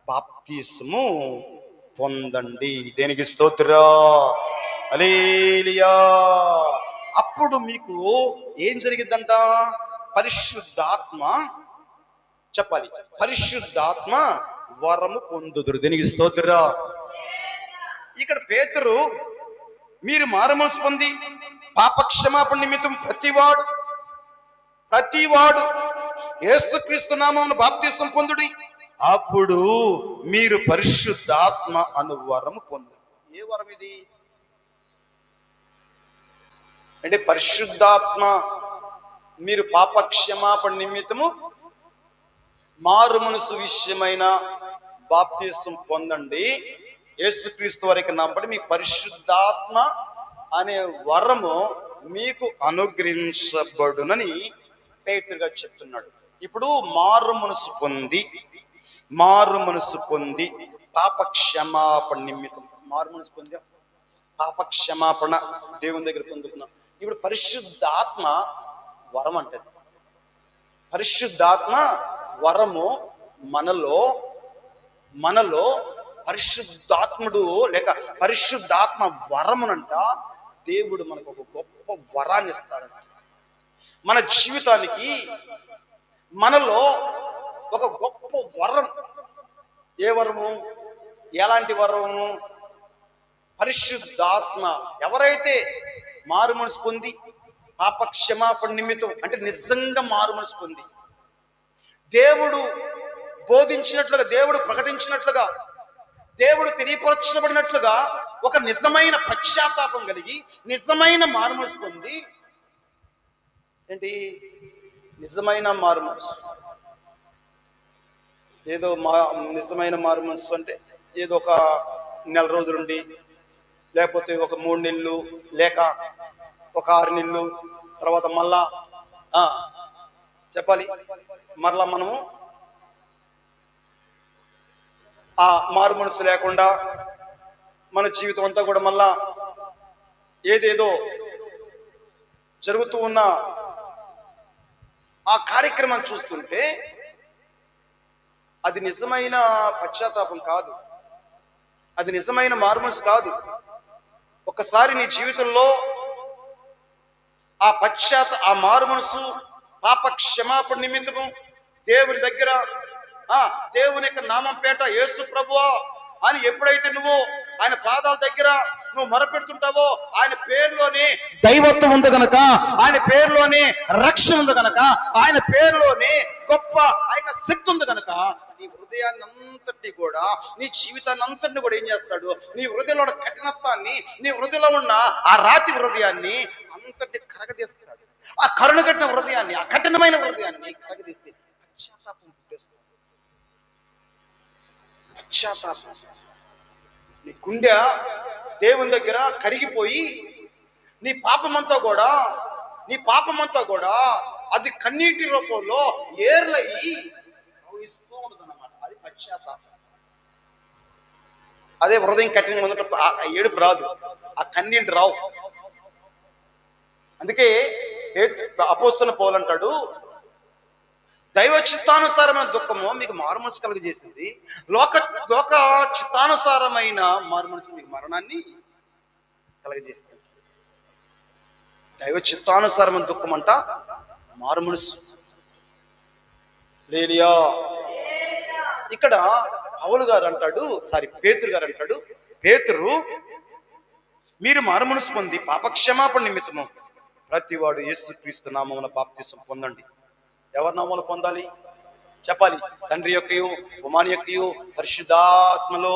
బాప్తీసము పొందండి. దేనికి స్తోత్రం. హల్లెలూయా. అప్పుడు మీకు ఏం జరిగిద్దంట? పరిశుద్ధాత్మ చెప్పాలి, పరిశుద్ధాత్మ వరము పొందుదురు. దేనికి స్తోత్రం. ఇక్కడ పేతురు మీరు మారుమనసు పొంది పాప క్షమాపణ నిమిత్తం ప్రతివాడు యేసుక్రీస్తు నామమున బాప్తీసం పొందుడి, అప్పుడు మీరు పరిశుద్ధాత్మ అను వరము పొందుడు. ఏ వరం ఇది అంటే? పరిశుద్ధాత్మ మీరు పాప క్షమాపణ నిమిత్తము మారు మనసు విషయమైన బాప్తీసం పొందండి, యేసుక్రీస్తు వారికి నమ్మడి మీకు పరిశుద్ధాత్మ అనే వరము మీకు అనుగ్రహించబడునని పేతురు గారు చెప్తున్నాడు. ఇప్పుడు మారు మనసు పొంది పాప క్షమాపణ నిమిత్తం మారు మనసు పొందా, పాప క్షమాపణ దేవుని దగ్గర పొందుకున్నాం. ఇప్పుడు పరిశుద్ధాత్మ వరం అంటది. పరిశుద్ధాత్మ వరము మనలో పరిశుద్ధాత్ముడు లేక పరిశుద్ధాత్మ వరమునంట దేవుడు మనకు ఒక గొప్ప వరాన్ని ఇస్తాడంట. మన జీవితానికి మనలో ఒక గొప్ప వరం. ఏ వరము? ఎలాంటి వరము? పరిశుద్ధాత్మ. ఎవరైతే మారు మనసు పొంది పాప క్షమాపణ నిమిత్తం అంటే నిజంగా మారు మనసు పొంది దేవుడు బోధించినట్లుగా, దేవుడు ప్రకటించినట్లుగా, దేవుడు తెలియపరచబడినట్లుగా ఒక నిజమైన పశ్చాత్తాపం కలిగి నిజమైన మారు మనసు పొంది ఏంటి? నిజమైన మారు మనసు. ఏదో నిజమైన మారు మనసు అంటే ఏదో ఒక నెల రోజులుండి, లేకపోతే ఒక 3 నెలలు, లేక ఒక 6 నెలలు, తర్వాత మళ్ళా చెప్పాలి మరలా మనము ఆ మారు మనసు లేకుండా మన జీవితం అంతా కూడా మళ్ళా ఏదేదో జరుగుతూ ఉన్న ఆ కార్యక్రమాన్ని చూస్తుంటే అది నిజమైన పశ్చాత్తాపం కాదు, అది నిజమైన మారు మనసు కాదు. ఒకసారి నీ జీవితంలో ఆ మారు మనసు పాప క్షమాపణ నిమిత్తము దేవుని దగ్గర దేవుని యొక్క నామం పేట యేసు ప్రభువా అని ఎప్పుడైతే నువ్వు ఆయన పాదాల దగ్గర నువ్వు మొరపెడుతుంటావో, ఆయన పేరులోనే దైవత్వం ఉంది గనక, ఆయన పేరులోనే రక్షణ ఉంది గనక, ఆయన పేరులోనే గొప్ప ఆ యొక్క శక్తి ఉంది గనక, నీ హృదయాన్ని అంతటిని కూడా, నీ జీవితాన్ని అంతటిని కూడా ఏం చేస్తాడు, నీ హృదయంలో ఉన్న కఠినత్వాన్ని, నీ హృదయంలో ఉన్న ఆ రాతి హృదయాన్ని అంతటిని కరగదీస్తాడు. ఆ కరుణ కట్టిన హృదయాన్ని, ఆ కఠినమైన హృదయాన్ని కరగదీసి పశ్చాత్తాపం పుట్టేస్తాడు. పశ్చాత్తాపం. నీ గుండె దేవుని దగ్గర కరిగిపోయి నీ పాపమంతా కూడా అది కన్నీటి రూపంలో ఏర్లయ్యి ప్రవహిస్తూ ఉంటుంది అన్నమాట. అది పశ్చాత్తాపం. అదే హృదయం కఠినంగా ఉన్నట్టు ఏడుపు రాదు, ఆ కన్నీళ్ళు రావు. అందుకే అపోస్తలుడైన పౌలు అంటాడు, దైవ చిత్తానుసారమైన దుఃఖము మీకు మారుమనసు కలుగజేసింది, లోక చిత్తానుసారమైన మారుమనసు మీకు మరణాన్ని కలగజేస్తుంది. దైవ చిత్తానుసారమైన దుఃఖం అంట మారుమనసు. లేలియా. ఇక్కడ పౌలు గారు అంటాడు, పేతురు గారు అంటాడు, పేతురు మీరు మారుమనసు పొంది పాపక్షమాపణ నిమిత్తము ప్రతివాడు యేసుక్రీస్తు నామమున బాప్తిసం పొందండి. ఎవరి నామమున పొందాలి చెప్పాలి? తండ్రి యొక్కయు, కుమారుని యొక్కయు, పరిశుద్ధాత్మలో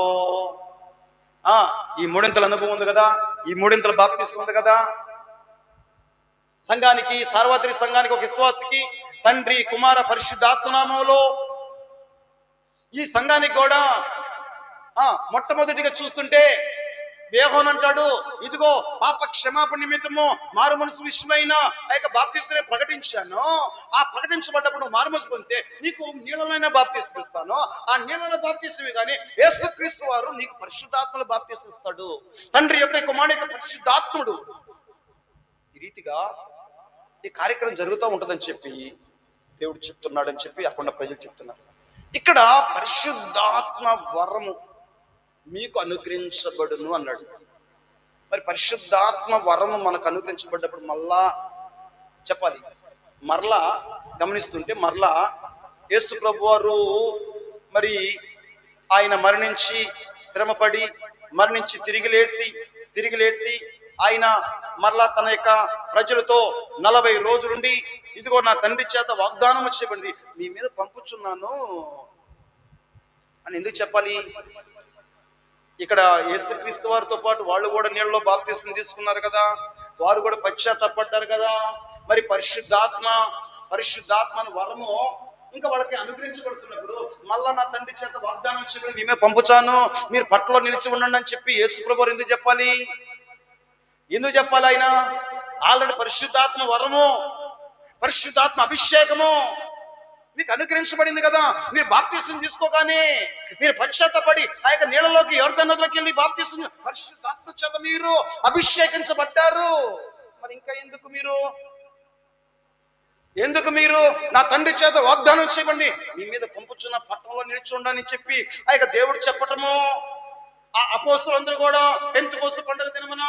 ఈ మూడింతల అనుభవం ఉంది కదా, ఈ మూడింతల బాప్తిసం ఉంది కదా. సంఘానికి, సార్వత్రిక సంఘానికి, ఒక విశ్వాసికి తండ్రి, కుమార, పరిశుద్ధాత్మ నామములో. ఈ సంఘానికి కూడా మొట్టమొదటిగా చూస్తుంటే యోహాను అంటాడు, ఇదిగో పాప క్షమాపణ నిమిత్తము మారు మనసు విషయమైన ఆ యొక్క బాప్తిస్మే ప్రకటించాను. ఆ ప్రకటించబడ్డప్పుడు మారు మనసు పొందితే నీకు నీళ్ళనైనా బాప్తిస్మ ఇస్తాను. ఆ నీళ్ళలో బాప్తిస్మే కానీ యేసుక్రీస్తు వారు నీకు పరిశుద్ధాత్మలో బాప్తిస్మ ఇస్తాడు. తండ్రి యొక్క, కుమారుని యొక్క పరిశుద్ధాత్ముడు. ఈ రీతిగా ఈ కార్యక్రమం జరుగుతూ ఉంటుందని చెప్పి దేవుడు చెప్తున్నాడని చెప్పి అక్కడ ప్రజలు చెప్తున్నారు. ఇక్కడ పరిశుద్ధాత్మ వరము మీకు అనుగ్రహించబడును అన్నాడు. మరి పరిశుద్ధాత్మ వరము మనకు అనుగ్రహించబడ్డప్పుడు మళ్ళా చెప్పాలి, మరలా గమనిస్తుంటే మరలా యేసు ప్రభు వారు మరి ఆయన మరణించి, శ్రమపడి, మరణించి తిరిగి లేచి ఆయన మరలా తన యొక్క ప్రజలతో 40 రోజులుండి, ఇదిగో నా తండ్రి చేత వాగ్దానం చేయబడింది, మీ మీద పంపుచున్నాను అని ఎందుకు చెప్పాలి? ఇక్కడ యేసుక్రీస్తు వారితో పాటు వాళ్ళు కూడా నీళ్ళలో బాప్తిసం తీసుకున్నారు కదా, వారు కూడా పశ్చాత్తాపడ్డారు కదా. మరి పరిశుద్ధాత్మను వరము ఇంకా వాళ్ళకి అనుగ్రహించబడుతున్నప్పుడు మళ్ళా నా తండ్రి చేత వాగ్దానం చేయబడి మేమే పంపుచాను, మీరు పట్టలో నిలిచి ఉండండి అని చెప్పి యేసు ప్రభువు ఎందుకు చెప్పాలి? ఆయన ఆల్రెడీ పరిశుద్ధాత్మ వరము, పరిశుద్ధాత్మ అభిషేకము మీకు అనుగ్రహించబడింది కదా. మీరు బాప్తిసం తీసుకోగానే మీరు పశ్చాత్తపడి ఆ యొక్క నీళ్ళలోకి, యోర్దాను నదిలోకి వెళ్ళి బాప్తిసం పరిశుద్ధాత్మ చేత మీరు అభిషేకించబడ్డారు. మరి ఇంకా ఎందుకు మీరు నా తండ్రి చేత వాగ్దానం చేయబడి మీ మీద పంపుచున్న పట్టణంలో నిలిచుండని చెప్పి ఆ యొక్క దేవుడు చెప్పటము. ఆ అపోస్తలులందరూ కూడా పెంతెకొస్తు పండుగ దినమున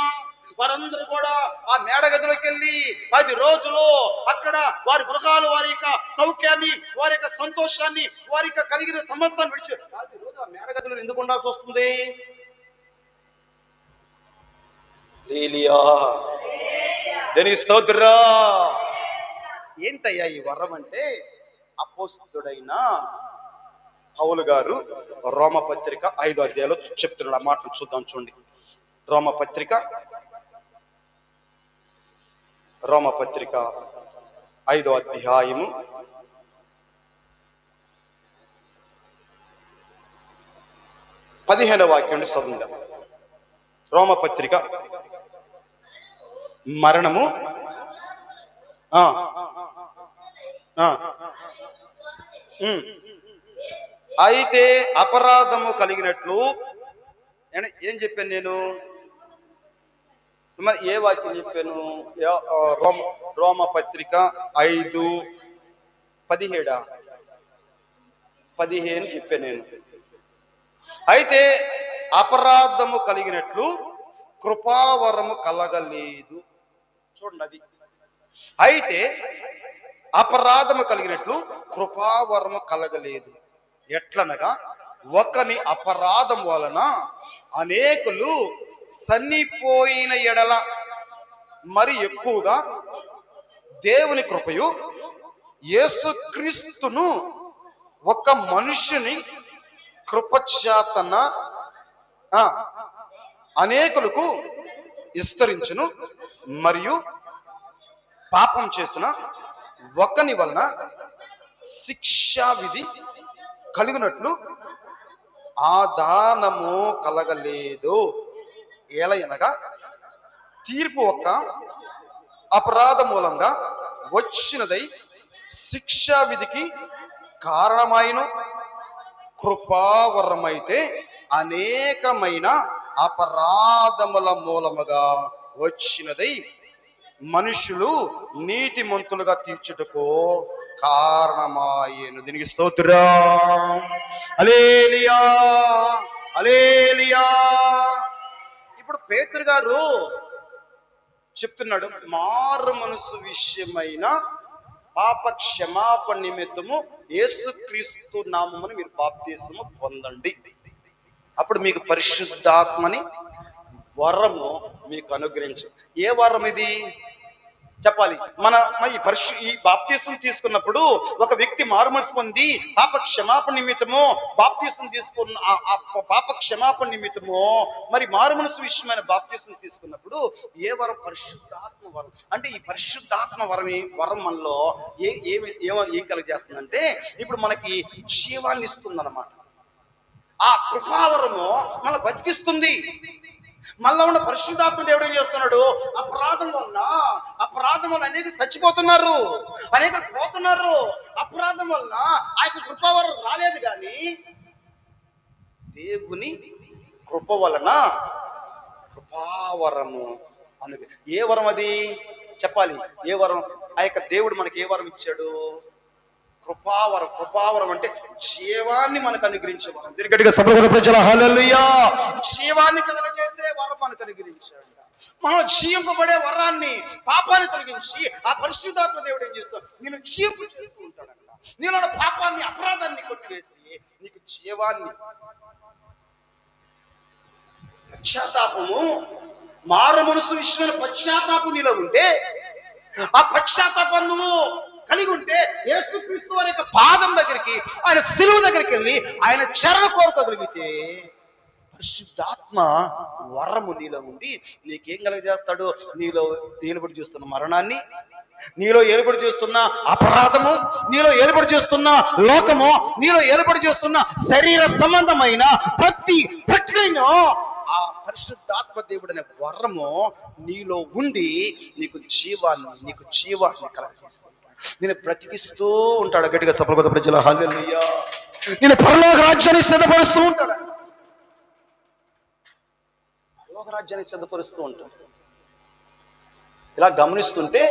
వారందరూ కూడా ఆ మేడగదిలోకి వెళ్ళి 10 రోజులు అక్కడ వారి గృహాలు, వారి యొక్క సౌఖ్యాన్ని, వారి యొక్క సంతోషాన్ని, వారి యొక్క కలిగిన సమస్తాన్ని విడిచి 10 రోజులు ఆ మేడగదిలో ఎందుకు ఉండాల్సి వస్తుంది? స్తోత్ర. ఏంటయ్యా ఈ వరం అంటే, అపోస్తుడైన పౌలు గారు రోమపత్రిక 5వ అధ్యాయంలో చెప్తున్నాడు. ఆ మాటలు చూద్దాం, చూడండి. రోమపత్రిక 5వ అధ్యాయము 15వ వాక్యం చదువుదాం. రోమపత్రిక మరణము అయితే అపరాధము కలిగినట్లు ఏం చెప్పాను నేను? మరి ఏ వాక్యం చెప్పాను? రోమపత్రిక 5:17 చెప్పాను నేను. అయితే అపరాధము కలిగినట్లు కృపావరము కలగలేదు. చూడండి, అది అయితే అపరాధము కలిగినట్లు కృపావరము కలగలేదు. ఎట్లనగా ఒకని అపరాధం వలన అనేకులు సన్నిపోయిన ఎడల మరి ఎక్కువగా దేవుని కృపయు యేసుక్రీస్తును ఒక మనుష్యుని కృపచేతన అనేకులకు విస్తరించును. మరియు పాపం చేసిన ఒకని వలన శిక్షా విధి కలిగినట్లు ఆదానము కలగలేదు. ఏలయనగా తీర్పు ఒక్క అపరాధ మూలంగా వచ్చినదై శిక్షా విధికి కారణమైన కృపావరమైతే అనేకమైన అపరాధముల మూలముగా వచ్చినదై మనుషులు నీతిమంతులుగా తీర్చుటకు కారణమాయేను. దీనికి స్తోత్రం. హల్లెలూయా, హల్లెలూయా. ఇప్పుడు పేతురు గారు చెప్తున్నాడు, మారు మనసు విషయమైన పాప క్షమాపణ నిమిత్తము యేసుక్రీస్తు నామమున మీరు బాప్తిసము పొందండి, అప్పుడు మీకు పరిశుద్ధాత్మని వరము మీకు అనుగ్రహించు. ఏ వరం ఇది చెప్పాలి? ఈ బాప్తిసం తీసుకున్నప్పుడు ఒక వ్యక్తి మారుమనసు పొంది పాప క్షమాపణ నిమిత్తము బాప్తిసం తీసుకున్న పాప క్షమాపణ నిమిత్తము మరి మారుమనసు విషయమైన బాప్తిసం తీసుకున్నప్పుడు ఏ వరం? పరిశుద్ధాత్మ వరం. అంటే ఈ పరిశుద్ధాత్మ వరం మనలో ఏం కలుగజేస్తుందంటే ఇప్పుడు మనకి జీవాన్ని ఇస్తుంది అన్నమాట. ఆ కృపావరము మన బతికిస్తుంది. మళ్ళా ఉన్న పరిశుద్ధాత్మ దేవుడు ఏం చేస్తున్నాడు? అపరాధం వల్ల అనేక చచ్చిపోతున్నారు, అనేక పోతున్నారు. అపరాధం వల్ల ఆ యొక్క కృపావరం రాలేదు. కానీ దేవుని కృప వలన కృపావరము ఏ వరం అది చెప్పాలి? ఏ వరం? ఆ యొక్క దేవుడు మనకి ఏ వరం ఇచ్చాడు? కృపావరం. కృపావరం అంటే జీవాన్ని మనకు అనుగ్రహించే వరం. దీనికటిగా సభలో ప్రజల హల్లెలూయా. జీవాన్ని కలగజేసే వరం మనకు అనుగ్రహించాడు. మనం జీవింపబడే వరాన్ని, పాపాన్ని తొలగించి ఆ పరిశుద్ధాత్మ దేవుడు ఏం చేస్తాడు? నేను జీవింపు చేస్తూ ఉంటాడంట. నీలో పాపాన్ని, అపరాధాన్ని కొట్టివేసి నీకు జీవాన్ని, పశ్చాత్తాపము, మారు మనసు విషయమైన పశ్చాత్తాపం నీలో ఉంటే, ఆ పశ్చాత్తాపం నువ్వు కలిగి ఉంటే యేసుక్రీస్తు వారి యొక్క పాదం దగ్గరికి, ఆయన శిలువ దగ్గరికి వెళ్ళి ఆయన చరణ కోరుకోగలిగితే పరిశుద్ధాత్మ వరము నీలో ఉండి నీకేం కలుగజేస్తాడు? నీలో ఏలుబడి చేస్తున్న మరణాన్ని, నీలో ఏలుబడి చేస్తున్న అపరాధము, నీలో ఏలుబడి చేస్తున్న లోకము, నీలో ఏలుబడి చేస్తున్న శరీర సంబంధమైన ప్రతి ప్రక్రియను ఆ పరిశుద్ధాత్మ దేవుడు అనే వరము నీలో ఉండి నీకు జీవాన్ని కలగజేస్తాడు. నేను బ్రతికిస్తూ ఉంటాడు. గట్టిగా సఫలగత ప్రజల హల్లెలూయా. నేను పరలోక రాజ్యాన్ని సిద్ధపరుస్తూ ఉంటాడు. పరలోక రాజ్యాన్ని సిద్ధపరుస్తూ ఉంటాడు. ఇలా గమనిస్తుంటే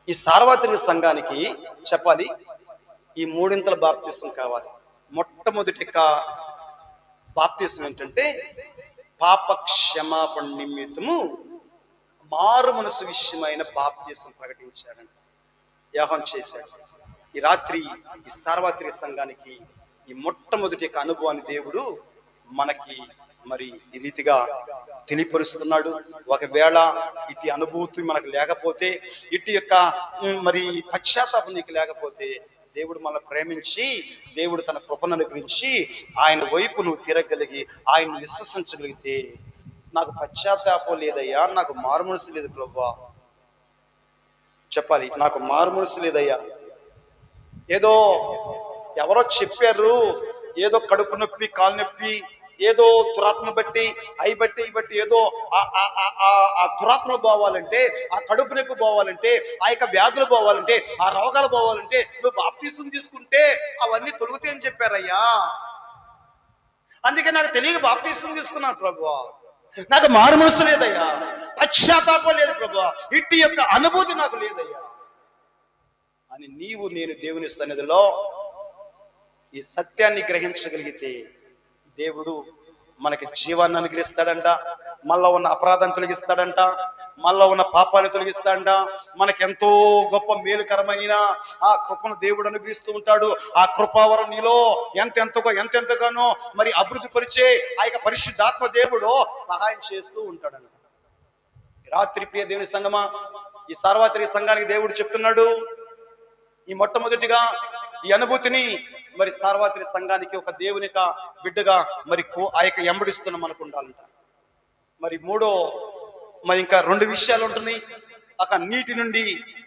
ఈ సార్వత్రిక సంఘానికి చెప్పాలి, ఈ మూడింతల బాప్తిసం కావాలి. మొట్టమొదటి బాప్తిసం ఏంటంటే పాప క్షమాపణ నిమిత్తము మారు మనసు విషయమైన బాప్తిసం ప్రకటించాడంట, యాహం చేశాడు. ఈ రాత్రి ఈ సార్వత్రిక సంఘానికి ఈ మొట్టమొదటి అనుభవాన్ని దేవుడు మనకి మరి ఈ రీతిగా తెలియపరుస్తున్నాడు. ఒకవేళ ఇటు అనుభూతి మనకు లేకపోతే, ఇటు యొక్క మరి పశ్చాత్తాపం నీకు లేకపోతే, దేవుడు మనల్ని ప్రేమించి, దేవుడు తన కృపను అనుగ్రహించి ఆయన వైపు నువ్వు తిరగలిగి ఆయన్ని విశ్వసించగలిగితే, నాకు పశ్చాత్తాపం లేదయ్యా, నాకు మారుమనసు లేదు ప్రభువా చెప్పాలి, నాకు మారుమనసు లేదయ్యా, ఏదో ఎవరో చెప్పారు, ఏదో కడుపు నొప్పి, కాలు నొప్పి, ఏదో దురాత్మ బట్టి, అయి బట్టి, ఈ బట్టి ఏదో ఆ దురాత్మ పోవాలంటే, ఆ కడుపు నొప్పి పోవాలంటే, ఆ యొక్క వ్యాధులు పోవాలంటే, ఆ రోగాలు పోవాలంటే నువ్వు బాప్తిసం తీసుకుంటే అవన్నీ తొలుగుతాయని చెప్పారయ్యా. అందుకే నాకు తెలియక బాప్తిసం తీసుకున్నాను ప్రభువా, నాకు మారు మనసు లేదయ్యా, పశ్చాత్తాపం లేదు ప్రభువా, ఇట్టి యొక్క అనుభూతి నాకు లేదయ్యా అని నేను దేవుని సన్నిధిలో ఈ సత్యాన్ని గ్రహించగలిగితే దేవుడు మనకి జీవాన్ని అనుగ్రహిస్తాడంట, మళ్ళా ఉన్న అపరాధం తొలగిస్తాడంట, మనలో ఉన్న పాపాన్ని తొలగిస్తాడంట. మనకెంతో గొప్ప మేలుకరమైన ఆ కృపను దేవుడు అనుగ్రహిస్తూ ఉంటాడు. ఆ కృపావరం నీలో ఎంతెంతగానో మరి అభివృద్ధి పరిచే ఆ యొక్క పరిశుద్ధాత్మ దేవుడు సహాయం చేస్తూ ఉంటాడంట. రాత్రి ప్రియ దేవుని సంగమా, ఈ సార్వత్రిక సంఘానికి దేవుడు చెప్తున్నాడు, ఈ మొట్టమొదటిగా ఈ అనుభూతిని మరి సార్వత్రిక సంఘానికి ఒక దేవుని బిడ్డగా మరి ఆ యొక్క ఎంబడిస్తున్న మనకు ఉండాలంట. మరి మరి ఇంకా 2 విషయాలు ఉంటున్నాయి. అక్కడ నీటి నుండి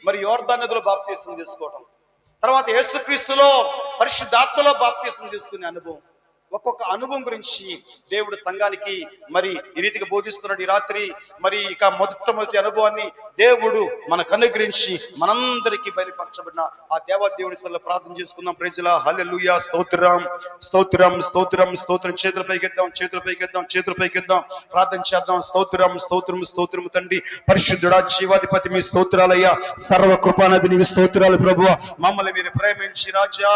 మరి యోర్దాను నదిలో బాప్తీసం తీసుకోవటం, తర్వాత యేసుక్రీస్తులో పరిశుద్ధాత్మలో బాప్తీసం తీసుకునే అనుభవం. ఒక్కొక్క అనుభవం గురించి దేవుడు సంఘానికి మరి ఈ రీతిగా బోధిస్తున్నాడు. ఈ రాత్రి మరి ఇక మొట్టమొదటి అనుభవాన్ని దేవుడు మనకు అనుగ్రహించి మనందరికీ బయలుపరచబడిన ఆ దేవుని సల్ల ప్రార్థన చేసుకుందాం. ప్రైజ్లా, హల్లెలూయా, స్తోత్రం స్తోత్రం స్తోత్రం స్తోత్రం. చేతుల పైకెద్దాం, ప్రార్థన చేద్దాం. స్తోత్రం స్తోత్రం స్తోత్రం తండ్రి, పరిశుద్ధుడా, జీవాధిపతి, మీ స్తోత్రాలయ్యా. సర్వ కృపానది నీకు స్తోత్రాలు ప్రభువా. మమ్మల్ని మీరు ప్రేమించి రాజా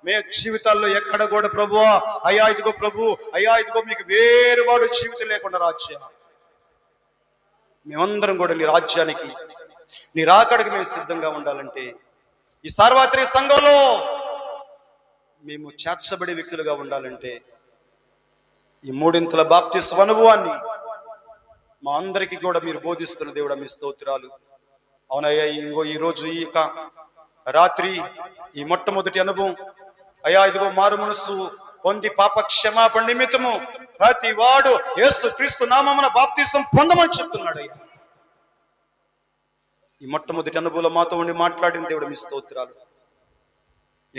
మే జీవితాల్లో ఎక్కడ కూడా ప్రభువా అయ్యా ఇదిగో మీకు వేరువాడు జీవితం లేకుండా రాజ్య, మేమందరం కూడా నీ రాజ్యానికి, నీ రాకడికి మేము సిద్ధంగా ఉండాలంటే ఈ సార్వత్రిక సంఘంలో మేము చేర్చబడే వ్యక్తులుగా ఉండాలంటే ఈ 3 బాప్తిస్మ అనుభవాన్ని మా అందరికీ కూడా మీరు బోధిస్తున్న దేవుడా మీ స్తోత్రాలు. అవునయ్యా, ఈ రోజు ఈ రాత్రి ఈ మొట్టమొదటి అనుభవం అయ్యా ఇదిగో మారు మనస్సు పొంది పాప క్షమాపణ నిమిత్తము ప్రతి వాడు యేసు క్రీస్తు నామమున బాప్తిసం పొందమని చెప్తున్నాడు. అయ్యా ఈ మొట్టమొదటి అనుభవంలో మాతో ఉండి మాట్లాడిన దేవుడు మీ స్తోత్రాలు.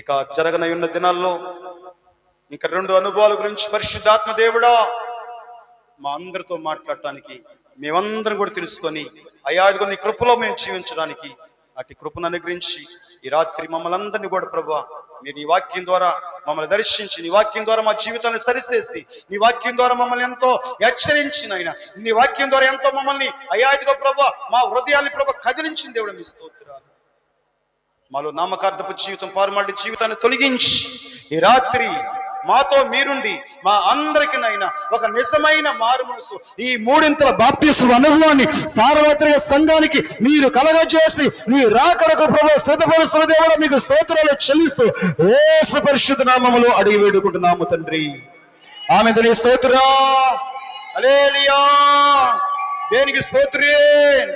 ఇక జరగనయున్న దినాల్లో ఇంకా 2 అనుభవాల గురించి పరిశుద్ధాత్మ దేవుడా మా అందరితో మాట్లాడటానికి మేమందరం కూడా తెలుసుకొని అయ్యా ఇదిగో నీ కృపలో మేము జీవించడానికి అటు కృపను అనుగ్రహించి ఈ రాత్రి మమ్మల్ని అందరినీ కూడా ప్రభువా మీరు నీ వాక్యం ద్వారా మమ్మల్ని దర్శించి, నీ వాక్యం ద్వారా మా జీవితాన్ని సరిచేసి, నీ వాక్యం ద్వారా మమ్మల్ని ఎంతో హెచ్చరించిన ఆయన, నీ వాక్యం ద్వారా ఎంతో మమ్మల్ని అయ్యా ఇదిగో ప్రభువా మా హృదయాన్ని ప్రభువా కదిలించిన దేవుడు మీ స్తోత్రాలు. మాలో నామకార్థపు జీవితం, పారుమాటి జీవితాన్ని తొలగించి ఈ రాత్రి మాతో మీరుండి మా అందరికినైనా ఒక నిజమైన మారు మనసు, ఈ 3 బాప్తిస్మ అనుభవాన్ని సార్వత్రిక సంఘానికి మీరు కలగజేసి నీ రాకడకు ప్రభువా సిద్ధపరుస్తున్న దేవుడా మీకు స్తోత్రాలు చెల్లిస్తూ యేసు పరిశుద్ధ నామములో అడిగి వేడుకుంటున్నాము తండ్రి. ఆమేన్. స్తోత్రం, హల్లెలూయా, దేనికి స్తోత్రం.